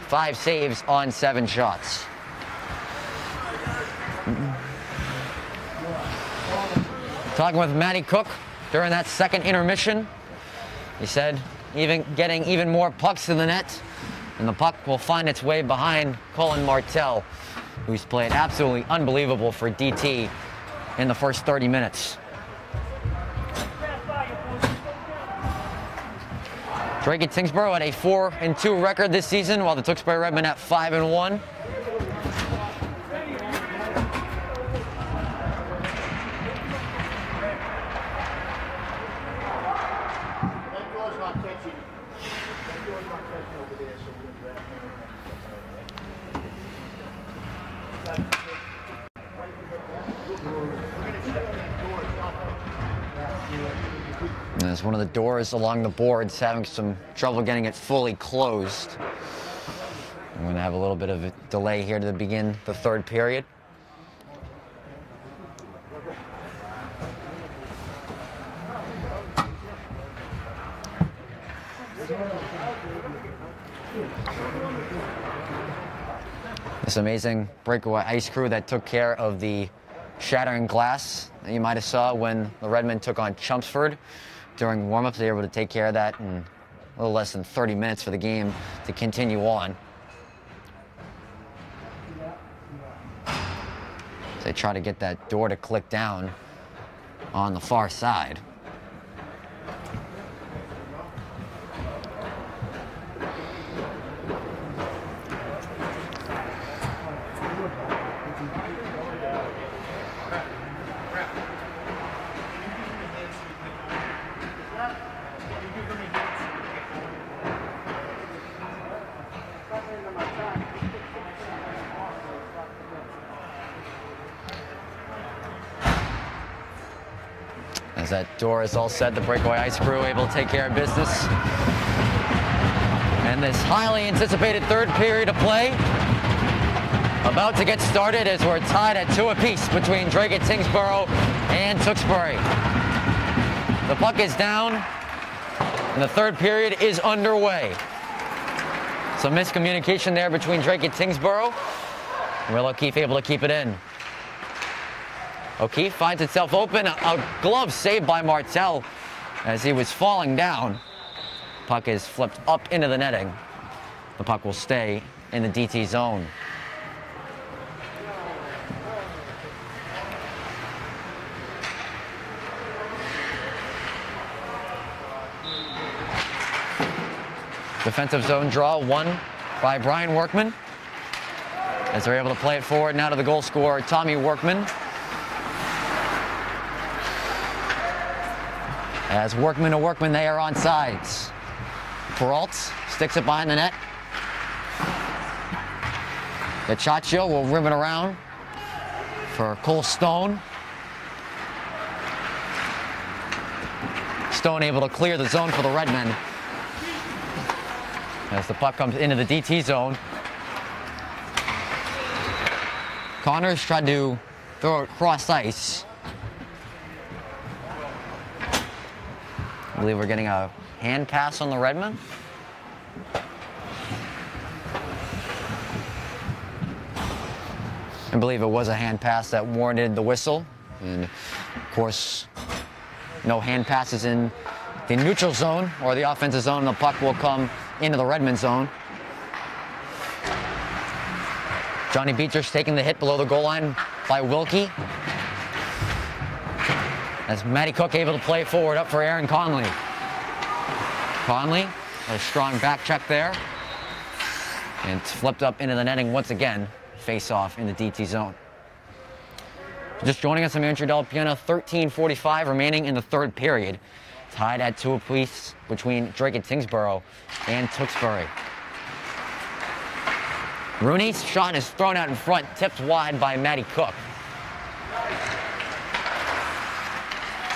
5 saves on 7 shots. Talking with Matty Cook during that second intermission, he said getting even more pucks in the net, and the puck will find its way behind Colin Martell, who's played absolutely unbelievable for DT in the first 30 minutes. Dracut Tingsboro at a 4-2 record this season, while the Tewksbury Redmen at 5-1. And as one of the doors along the boards having some trouble getting it fully closed. I'm going to have a little bit of a delay here to begin the third period. This amazing breakaway ice crew that took care of the shattering glass that you might have saw when the Redmen took on Chelmsford during warm-ups. They were able to take care of that in a little less than 30 minutes for the game to continue on. They try to get that door to click down on the far side. As that door is all set, the breakaway ice crew able to take care of business. And this highly anticipated third period of play about to get started as we're tied at 2 apiece between Dracut Tingsboro and Tewksbury. The puck is down and the third period is underway. Some miscommunication there between Dracut Tingsboro. Will O'Keefe able to keep it in. O'Keefe finds itself open. A glove saved by Martell as he was falling down. Puck is flipped up into the netting. The puck will stay in the DT zone. Defensive zone draw won by Brian Workman, as they're able to play it forward now to the goal scorer, Tommy Workman. As Workman to Workman, they are on sides. Peralt sticks it behind the net. Gacaccio will rim it around for Cole Stone. Stone able to clear the zone for the Redmen. As the puck comes into the DT zone. Connors tried to throw it cross ice. I believe we're getting a hand pass on the Redmen. I believe it was a hand pass that warranted the whistle. And of course, no hand passes in the neutral zone or the offensive zone. The puck will come into the Redmond zone. Johnny Beecher's taking the hit below the goal line by Wilkie. As Matty Cook able to play forward up for Aaron Conley. Conley, a strong back check there. And it's flipped up into the netting once again. Face off in the DT zone. Just joining us, I'm Andrew Del Piano. 13:45 remaining in the third period. Tied at 2 apiece between Dracut Tingsboro and Tewksbury. Rooney's shot is thrown out in front, tipped wide by Matty Cook.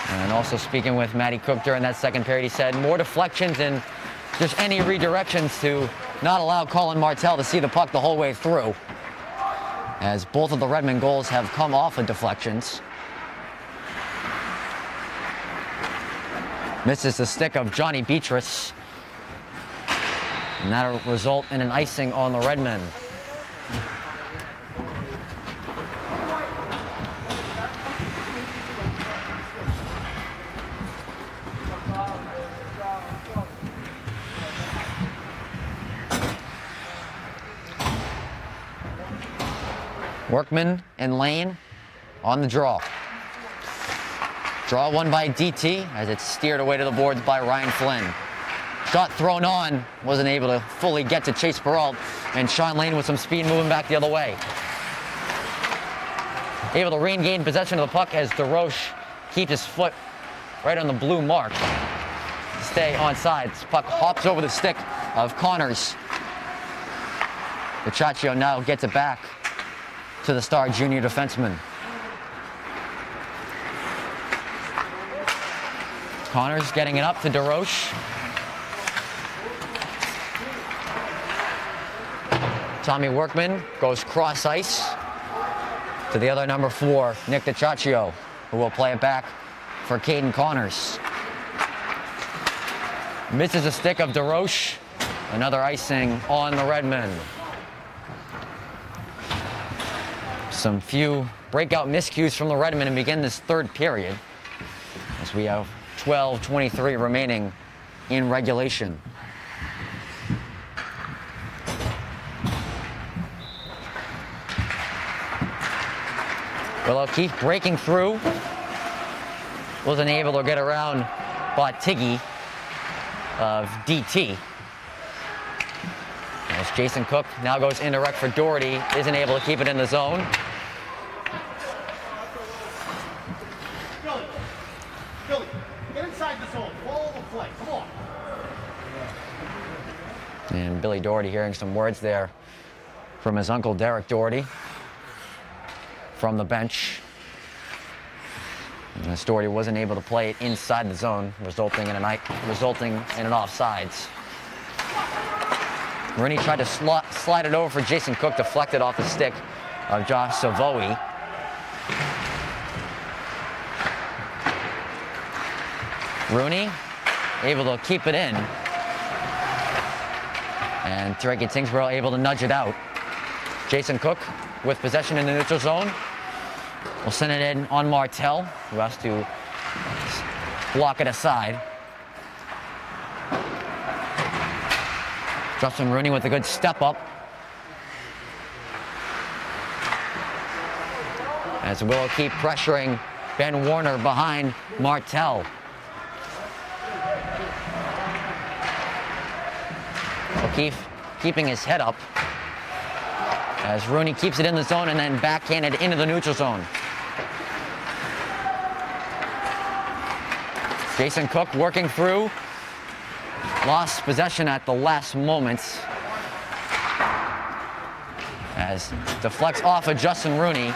And also speaking with Matty Cook during that second period, he said more deflections and just any redirections to not allow Colin Martell to see the puck the whole way through, as both of the Redmond goals have come off of deflections. Misses the stick of Johnny Beatrice. And that'll result in an icing on the Redmen. Workman and Lane on the draw. Draw won by DT as it's steered away to the boards by Ryan Flynn. Shot thrown on, wasn't able to fully get to Chase Peralt, and Sean Lane with some speed moving back the other way. Able to regain possession of the puck as DeRoche keeps his foot right on the blue mark. Stay on sides. Puck hops over the stick of Connors. Gacaccio now gets it back to the star junior defenseman. Connors getting it up to DeRoche. Tommy Workman goes cross ice to the other number 4, Nick Gacaccio, who will play it back for Caden Connors. Misses a stick of DeRoche. Another icing on the Redmen. Some few breakout miscues from the Redmen to begin this third period, as we have 12:23 remaining in regulation. Will O'Keefe breaking through. Wasn't able to get around Bottigi of DT. As Jason Cook now goes indirect for Doherty, isn't able to keep it in the zone. Billy, get inside the zone. Follow the play. Come on. And Billy Doherty hearing some words there from his uncle Derek Doherty from the bench. As Doherty wasn't able to play it inside the zone, resulting in an offsides. Rooney tried to slide it over for Jason Cook, deflected off the stick of Josh Savoie. Rooney able to keep it in. And Dracut Tingsboro able to nudge it out. Jason Cook with possession in the neutral zone. Will send it in on Martell, who has to block it aside. Justin Rooney with a good step up. As Willow keep pressuring Ben Warner behind Martell. O'Keefe keeping his head up as Rooney keeps it in the zone and then backhanded into the neutral zone. Jason Cook working through. Lost possession at the last moments as deflects off of Justin Rooney.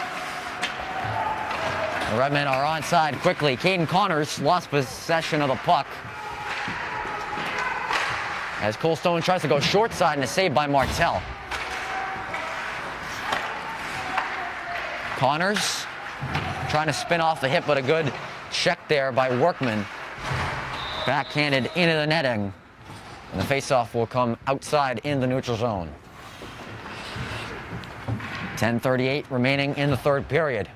The Redmen are onside quickly. Caden Connors lost possession of the puck as Cole Stone tries to go short side and is saved by Martell. Connors trying to spin off the hip, but a good check there by Workman. Backhanded into the netting. And the faceoff will come outside in the neutral zone. 10:38 remaining in the third period.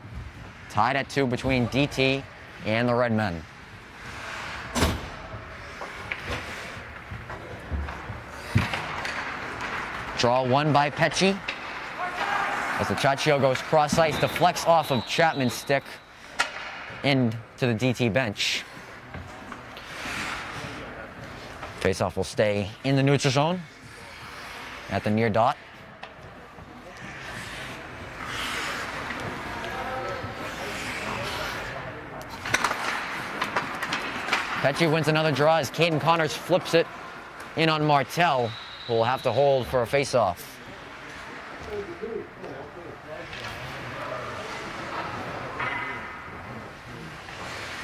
Tied at 2 between DT and the Redmen. Draw one by Pecci. As the Chachio goes cross ice, deflects off of Chapman's stick into the DT bench. Faceoff will stay in the neutral zone at the near dot. Pecci wins another draw as Caden Connors flips it in on Martell, who will have to hold for a faceoff.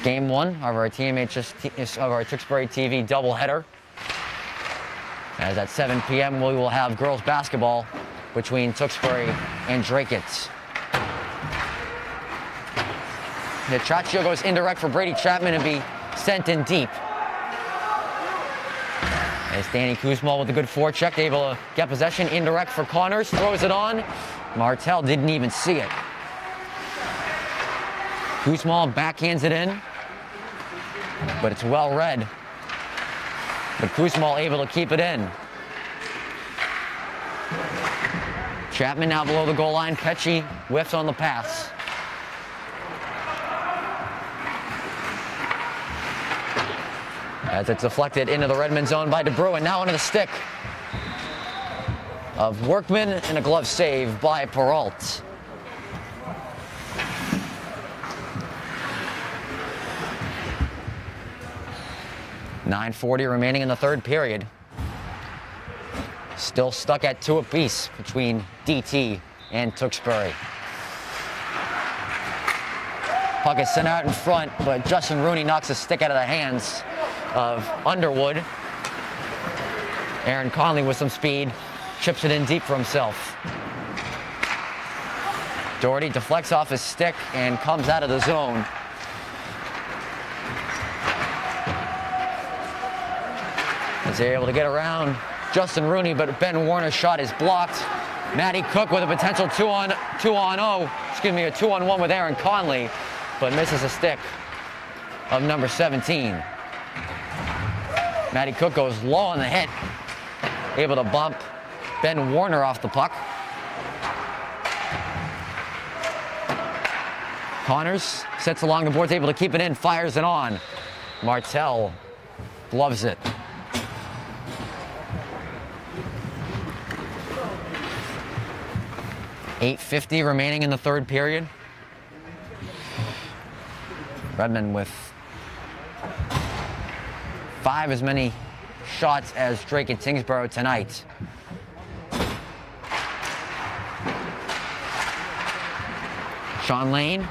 Game 1 of our TMHS of our Tewksbury TV doubleheader. As at 7 p.m. we will have girls basketball between Tewksbury and Dracut. The Chachio goes indirect for Brady Chapman to be sent in deep. As Danny Kuzma with a good forecheck, able to get possession, indirect for Connors, throws it on. Martell didn't even see it. Kuzma backhands it in, but it's well read. But Kuzma able to keep it in. Chapman now below the goal line. Pecci whiffs on the pass. As it's deflected into the Redmond zone by DeBrew, and now into the stick of Workman, and a glove save by Peralt. .9:40 remaining in the third period. Still stuck at 2 apiece between DT and Tewksbury. Puck is sent out in front, but Justin Rooney knocks a stick out of the hands of Underwood. Aaron Conley with some speed, chips it in deep for himself. Doherty deflects off his stick and comes out of the zone. As they're able to get around Justin Rooney, but Ben Warner's shot is blocked. Matty Cook with a potential 2-on-1 with Aaron Conley, but misses a stick of number 17. Matty Cook goes low on the hit, able to bump Ben Warner off the puck. Connors sets along the boards, able to keep it in, fires it on. Martell gloves it. .850 remaining in the third period. Redmond with 5 as many shots as Dracut Tingsboro tonight. Sean Lane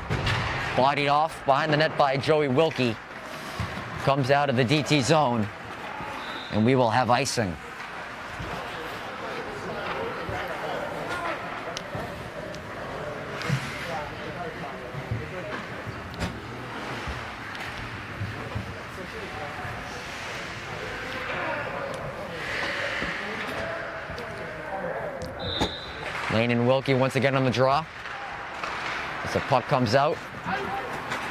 Bodied off behind the net by Joey Wilkie. Comes out of the DT zone, and we will have icing. Lane and Wilkie once again on the draw. As the puck comes out,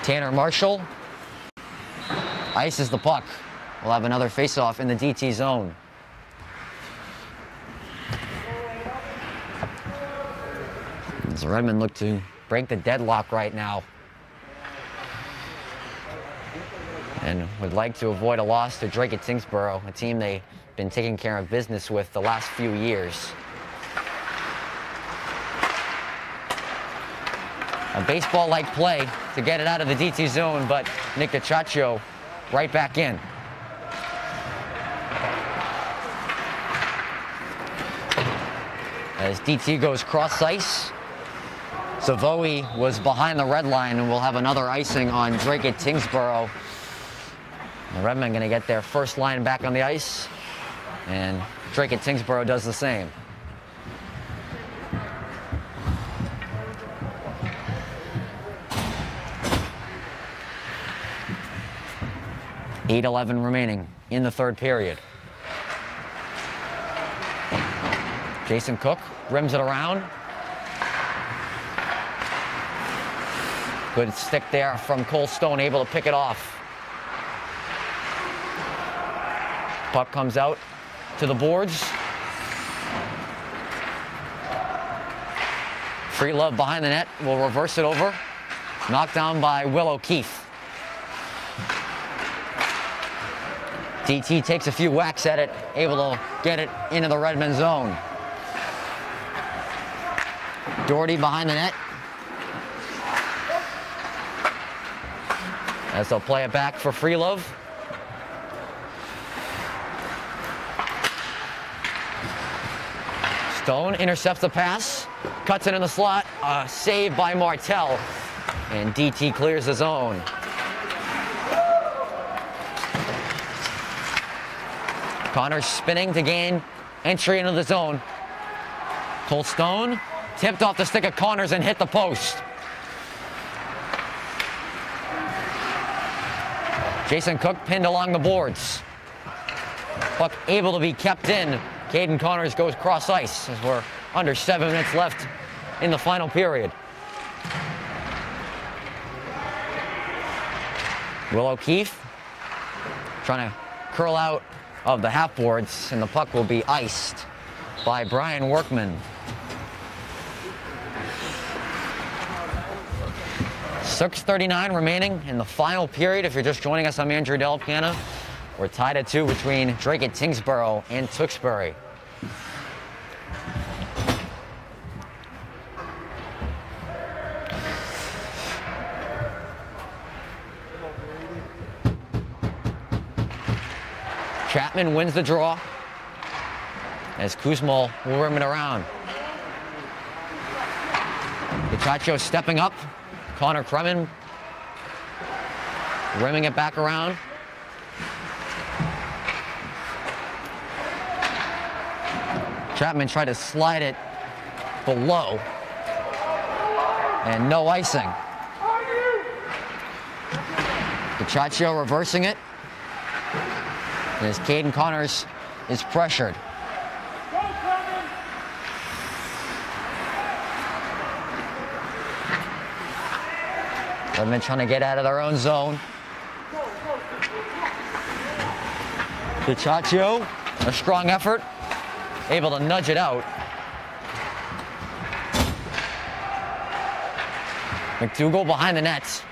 Tanner Marshall ices the puck. We'll have another face-off in the DT zone. As the Redmen look to break the deadlock right now, and would like to avoid a loss to Dracut Tingsboro, a team they've been taking care of business with the last few years. A baseball-like play to get it out of the DT zone, but Nick DiCiaccio right back in. As DT goes cross-ice, Savoy was behind the red line, and we'll have another icing on Dracut Tingsboro. The Redmen going to get their first line back on the ice, and Dracut Tingsboro does the same. .8:11 remaining in the third period. Jason Cook rims it around. Good stick there from Cole Stone, able to pick it off. Puck comes out to the boards. Free Love behind the net, will reverse it over. Knocked down by Will O'Keefe. DT takes a few whacks at it, able to get it into the Redmen zone. Doherty behind the net. As they'll play it back for Freelove. Stone intercepts the pass, cuts it in the slot, saved by Martell, and DT clears the zone. Connors spinning to gain entry into the zone. Cole Stone tipped off the stick of Connors and hit the post. Jason Cook pinned along the boards. Puck able to be kept in. Caden Connors goes cross ice as we're under 7 minutes left in the final period. Will O'Keefe trying to curl out of the half boards, and the puck will be iced by Brian Workman. 6:39 remaining in the final period. If you're just joining us, I'm Andrew Del Piana. We're tied at 2 between Dracut Tingsboro and Tewksbury. Chapman wins the draw as Kuzmal will rim it around. DiCiaccio stepping up. Connor Kremen rimming it back around. Chapman tried to slide it below, and no icing. DiCiaccio reversing it, as Caden Connors is pressured. Redmen trying to get out of their own zone. DiCiaccio, a strong effort, able to nudge it out. McDougall behind the nets.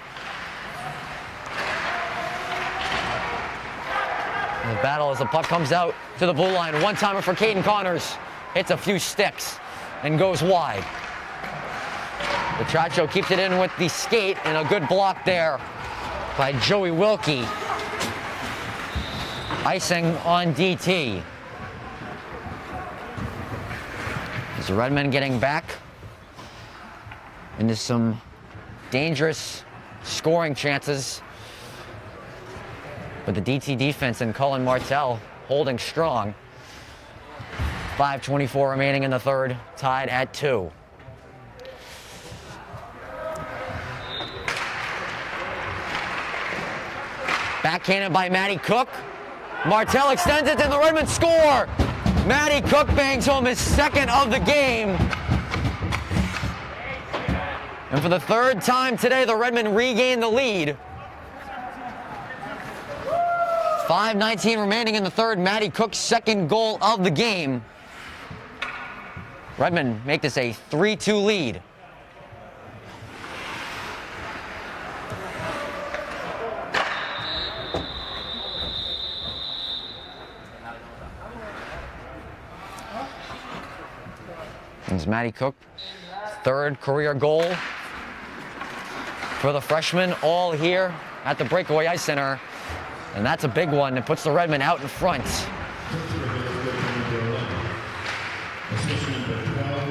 The battle as the puck comes out to the blue line. One-timer for Caden Connors. Hits a few sticks and goes wide. DiCiaccio keeps it in with the skate, and a good block there by Joey Wilkie. Icing on DT. As the Redmen getting back into some dangerous scoring chances. But the DT defense and Cullen Martell holding strong. 5:24 remaining in the third, tied at 2. Backhanded by Matty Cook. Martell extends it, and the Redmen score! Matty Cook bangs home his second of the game. And for the third time today, the Redmen regain the lead. 5:19 remaining in the third. Matty Cook's second goal of the game. Redmen make this a 3-2 lead. It's Matty Cook, third career goal for the freshman, all here at the Breakaway Ice Center. And that's a big one. It puts the Redmen out in front.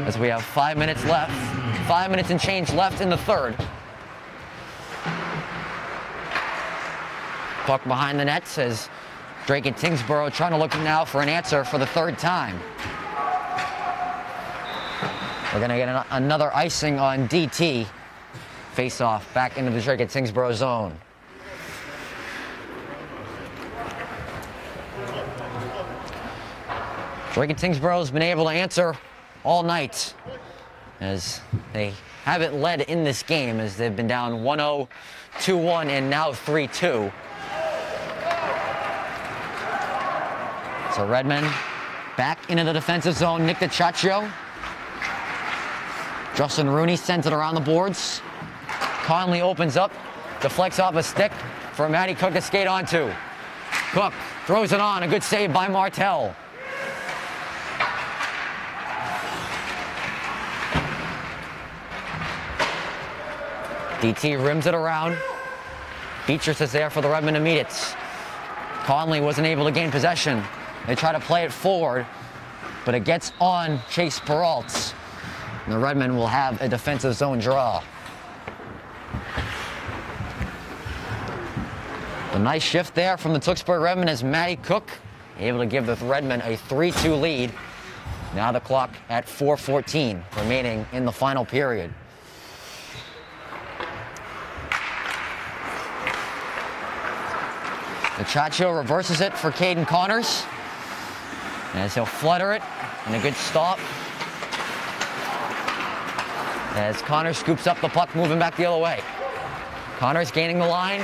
As we have 5 minutes left, 5 minutes and change left in the third. Puck behind the net says Dracut Tingsboro trying to look now for an answer for the third time. We're going to get another icing on DT. Face-off back into the Dracut Tingsboro zone. Dracut Tingsboro's been able to answer all night as they haven't led in this game, as they've been down 1-0, 2-1, and now 3-2. So Redmen back into the defensive zone. Nick DiCiaccio. Justin Rooney sends it around the boards. Conley opens up, deflects off a stick for Matty Cook to skate onto. Cook throws it on, a good save by Martell. DT rims it around. Beatrice is there for the Redmen to meet it. Conley wasn't able to gain possession. They try to play it forward, but it gets on Chase Peralt. And the Redmen will have a defensive zone draw. A nice shift there from the Tewksbury Redmen as Matty Cook able to give the Redmen a 3-2 lead. Now the clock at 4:14 remaining in the final period. DiCiaccio reverses it for Caden Connors as he'll flutter it, and a good stop as Connors scoops up the puck, moving back the other way. Connors gaining the line,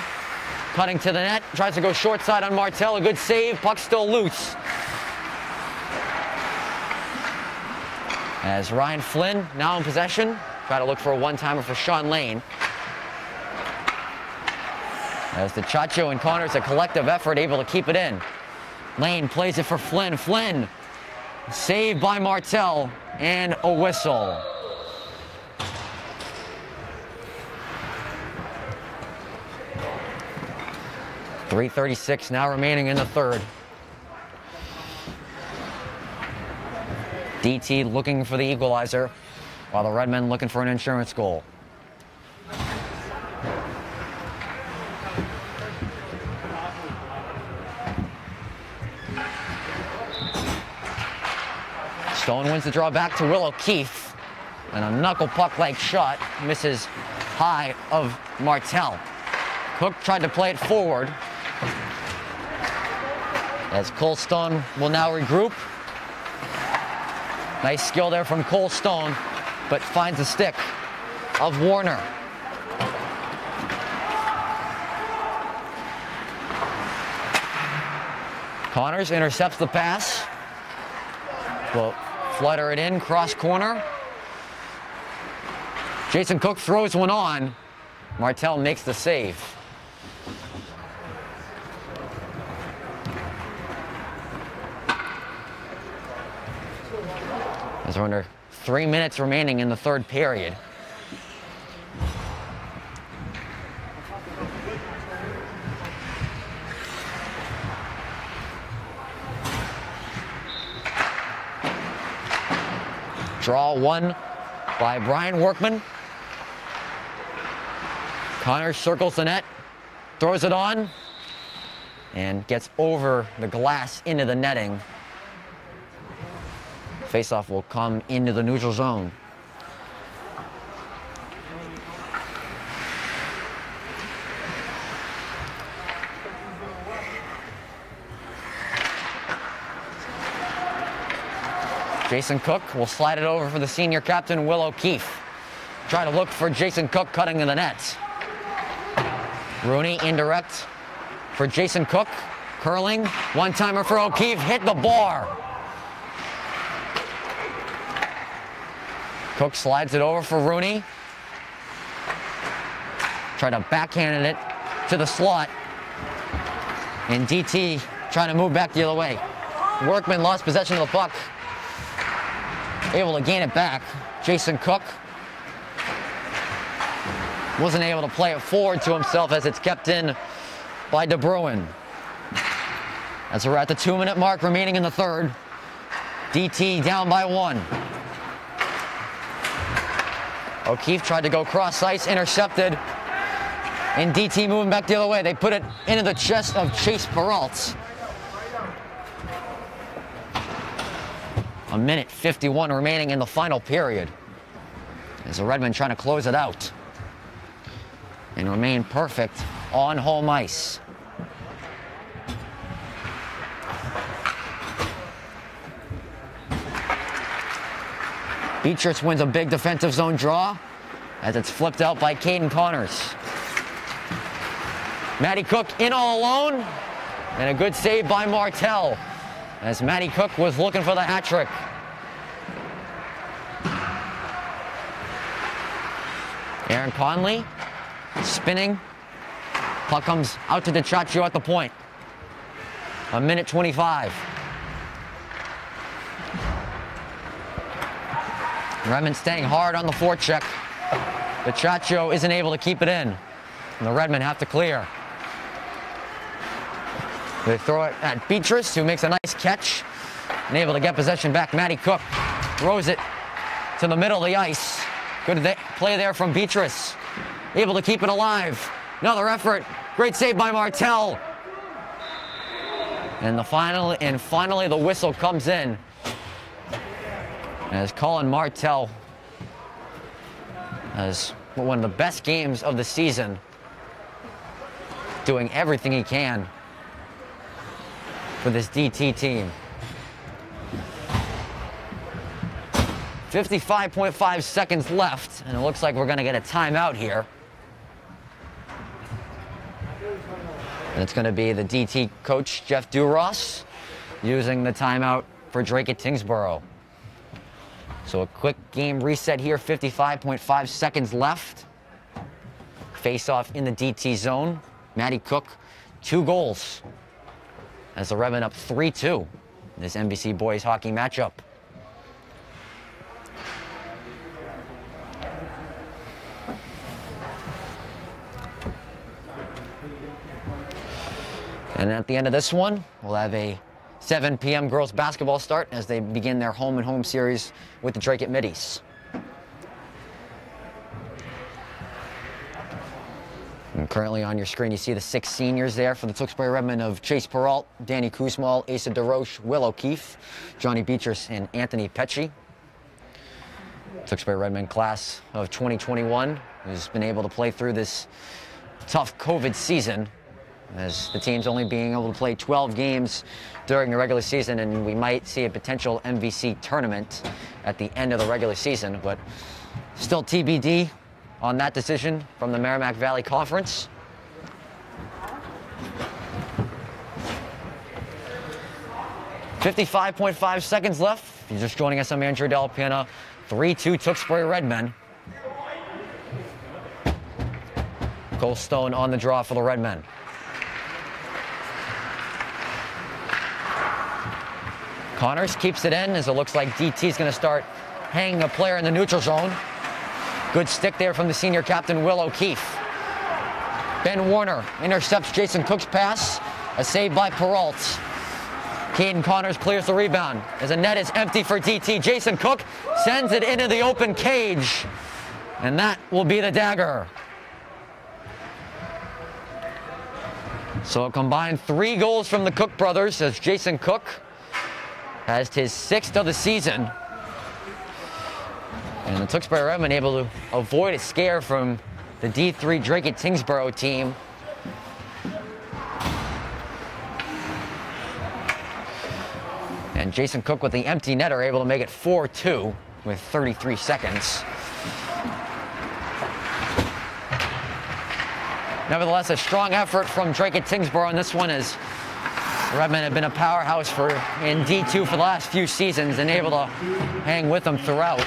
cutting to the net, tries to go short side on Martell, a good save, puck still loose. As Ryan Flynn now in possession, try to look for a one-timer for Sean Lane. As DiCiaccio and Connors, a collective effort, able to keep it in. Lane plays it for Flynn. Flynn, saved by Martell, and a whistle. .336 now remaining in the third. DT looking for the equalizer, while the Redmen looking for an insurance goal. Stone wins the draw back to Will O'Keefe, and a knuckle puck-like shot misses high of Martell. Cook tried to play it forward, as Cole Stone will now regroup. Nice skill there from Cole Stone, but finds a stick of Warner. Connors intercepts the pass. Will flutter it in, cross corner. Jason Cook throws one on. Martell makes the save. As we're under 3 minutes remaining in the third period. Draw one by Brian Workman. Connors circles the net, throws it on, and gets over the glass into the netting. Faceoff will come into the neutral zone. Jason Cook will slide it over for the senior captain, Will O'Keefe. Try to look for Jason Cook cutting in the net. Rooney indirect for Jason Cook. Curling, one-timer for O'Keefe, hit the bar. Cook slides it over for Rooney. Try to backhand it to the slot. And DT trying to move back the other way. Workman lost possession of the puck. Able to gain it back. Jason Cook wasn't able to play it forward to himself as it's kept in by De Bruin. As we're at the 2-minute mark remaining in the third. DT down by 1. O'Keefe tried to go cross ice, intercepted. And DT moving back the other way. They put it into the chest of Chase Peralt. A minute 51 remaining in the final period. As the Redmen trying to close it out. And remain perfect on home ice. Beatrice wins a big defensive zone draw as it's flipped out by Caden Connors. Maddie Cook in all alone, and a good save by Martel as Maddie Cook was looking for the hat trick. Aaron Conley spinning. Puck comes out to Dracut at the point. A minute 25. Redmond staying hard on the forecheck. Dracut isn't able to keep it in. And the Redmen have to clear. They throw it at Beatrice, who makes a nice catch. And able to get possession back. Maddie Cook throws it to the middle of the ice. Good play there from Beatrice. Able to keep it alive. Another effort. Great save by Martel. And finally the whistle comes in. As Colin Martel has one of the best games of the season. Doing everything he can for this DT team. 55.5 seconds left, and it looks like we're going to get a timeout here. And it's going to be the DT coach, Jeff Duross, using the timeout for Dracut Tingsboro. So a quick game reset here, 55.5 seconds left. Face-off in the DT zone. Maddie Cook, 2 goals. As the Redmen up 3-2 in this NBC boys hockey matchup. And at the end of this one, we'll have a 7 p.m. girls basketball start as they begin their home-and-home series with the Dracut Middies. And currently on your screen, you see the 6 seniors there for the Tewksbury Redmen of Chase Peralt, Danny Kuzmal, Asa DeRoche, Will O'Keefe, Johnny Beatrice, and Anthony Pecci. Tewksbury Redmen class of 2021 has been able to play through this tough COVID season, as the team's only being able to play 12 games during the regular season, and we might see a potential MVC tournament at the end of the regular season, but still TBD on that decision from the Merrimack Valley Conference. .55 seconds left. If you're just joining us, I'm Andrew Delapena. 3-2 Tewksbury Redmen. Cole Stone on the draw for the Redmen. Connors keeps it in as it looks like DT's going to start hanging a player in the neutral zone. Good stick there from the senior captain, Will O'Keefe. Ben Warner intercepts Jason Cook's pass. A save by Peralt. Caden Connors clears the rebound as the net is empty for DT. Jason Cook sends it into the open cage. And that will be the dagger. So a combined 3 goals from the Cook brothers as Jason Cook has his 6th of the season. And the Tewksbury Redmen able to avoid a scare from the D3 Dracut Tingsboro team. And Jason Cook with the empty netter able to make it 4-2 with 33 seconds. Nevertheless, a strong effort from Dracut Tingsboro on this one, as Redmen have been a powerhouse in D2 for the last few seasons and able to hang with them throughout.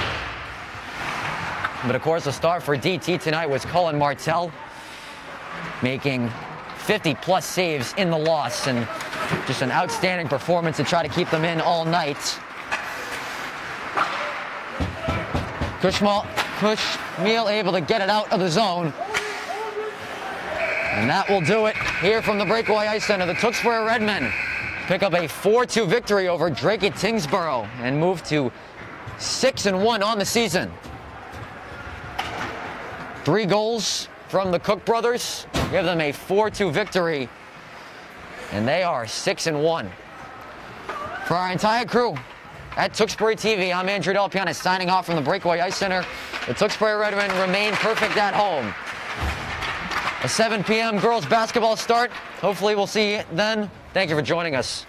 But of course, the star for DT tonight was Cullen Martell, making 50+ saves in the loss, and just an outstanding performance to try to keep them in all night. Cushmeal able to get it out of the zone. And that will do it here from the Breakaway Ice Center. The Tewksbury Redmen pick up a 4-2 victory over Dracut Tingsboro and move to 6-1 on the season. 3 goals from the Cook brothers give them a 4-2 victory, and they are 6-1. For our entire crew at Tewksbury TV, I'm Andrew Del Piana signing off from the Breakaway Ice Center. The Tewksbury Redmen remain perfect at home. A 7 p.m. girls basketball start. Hopefully we'll see you then. Thank you for joining us.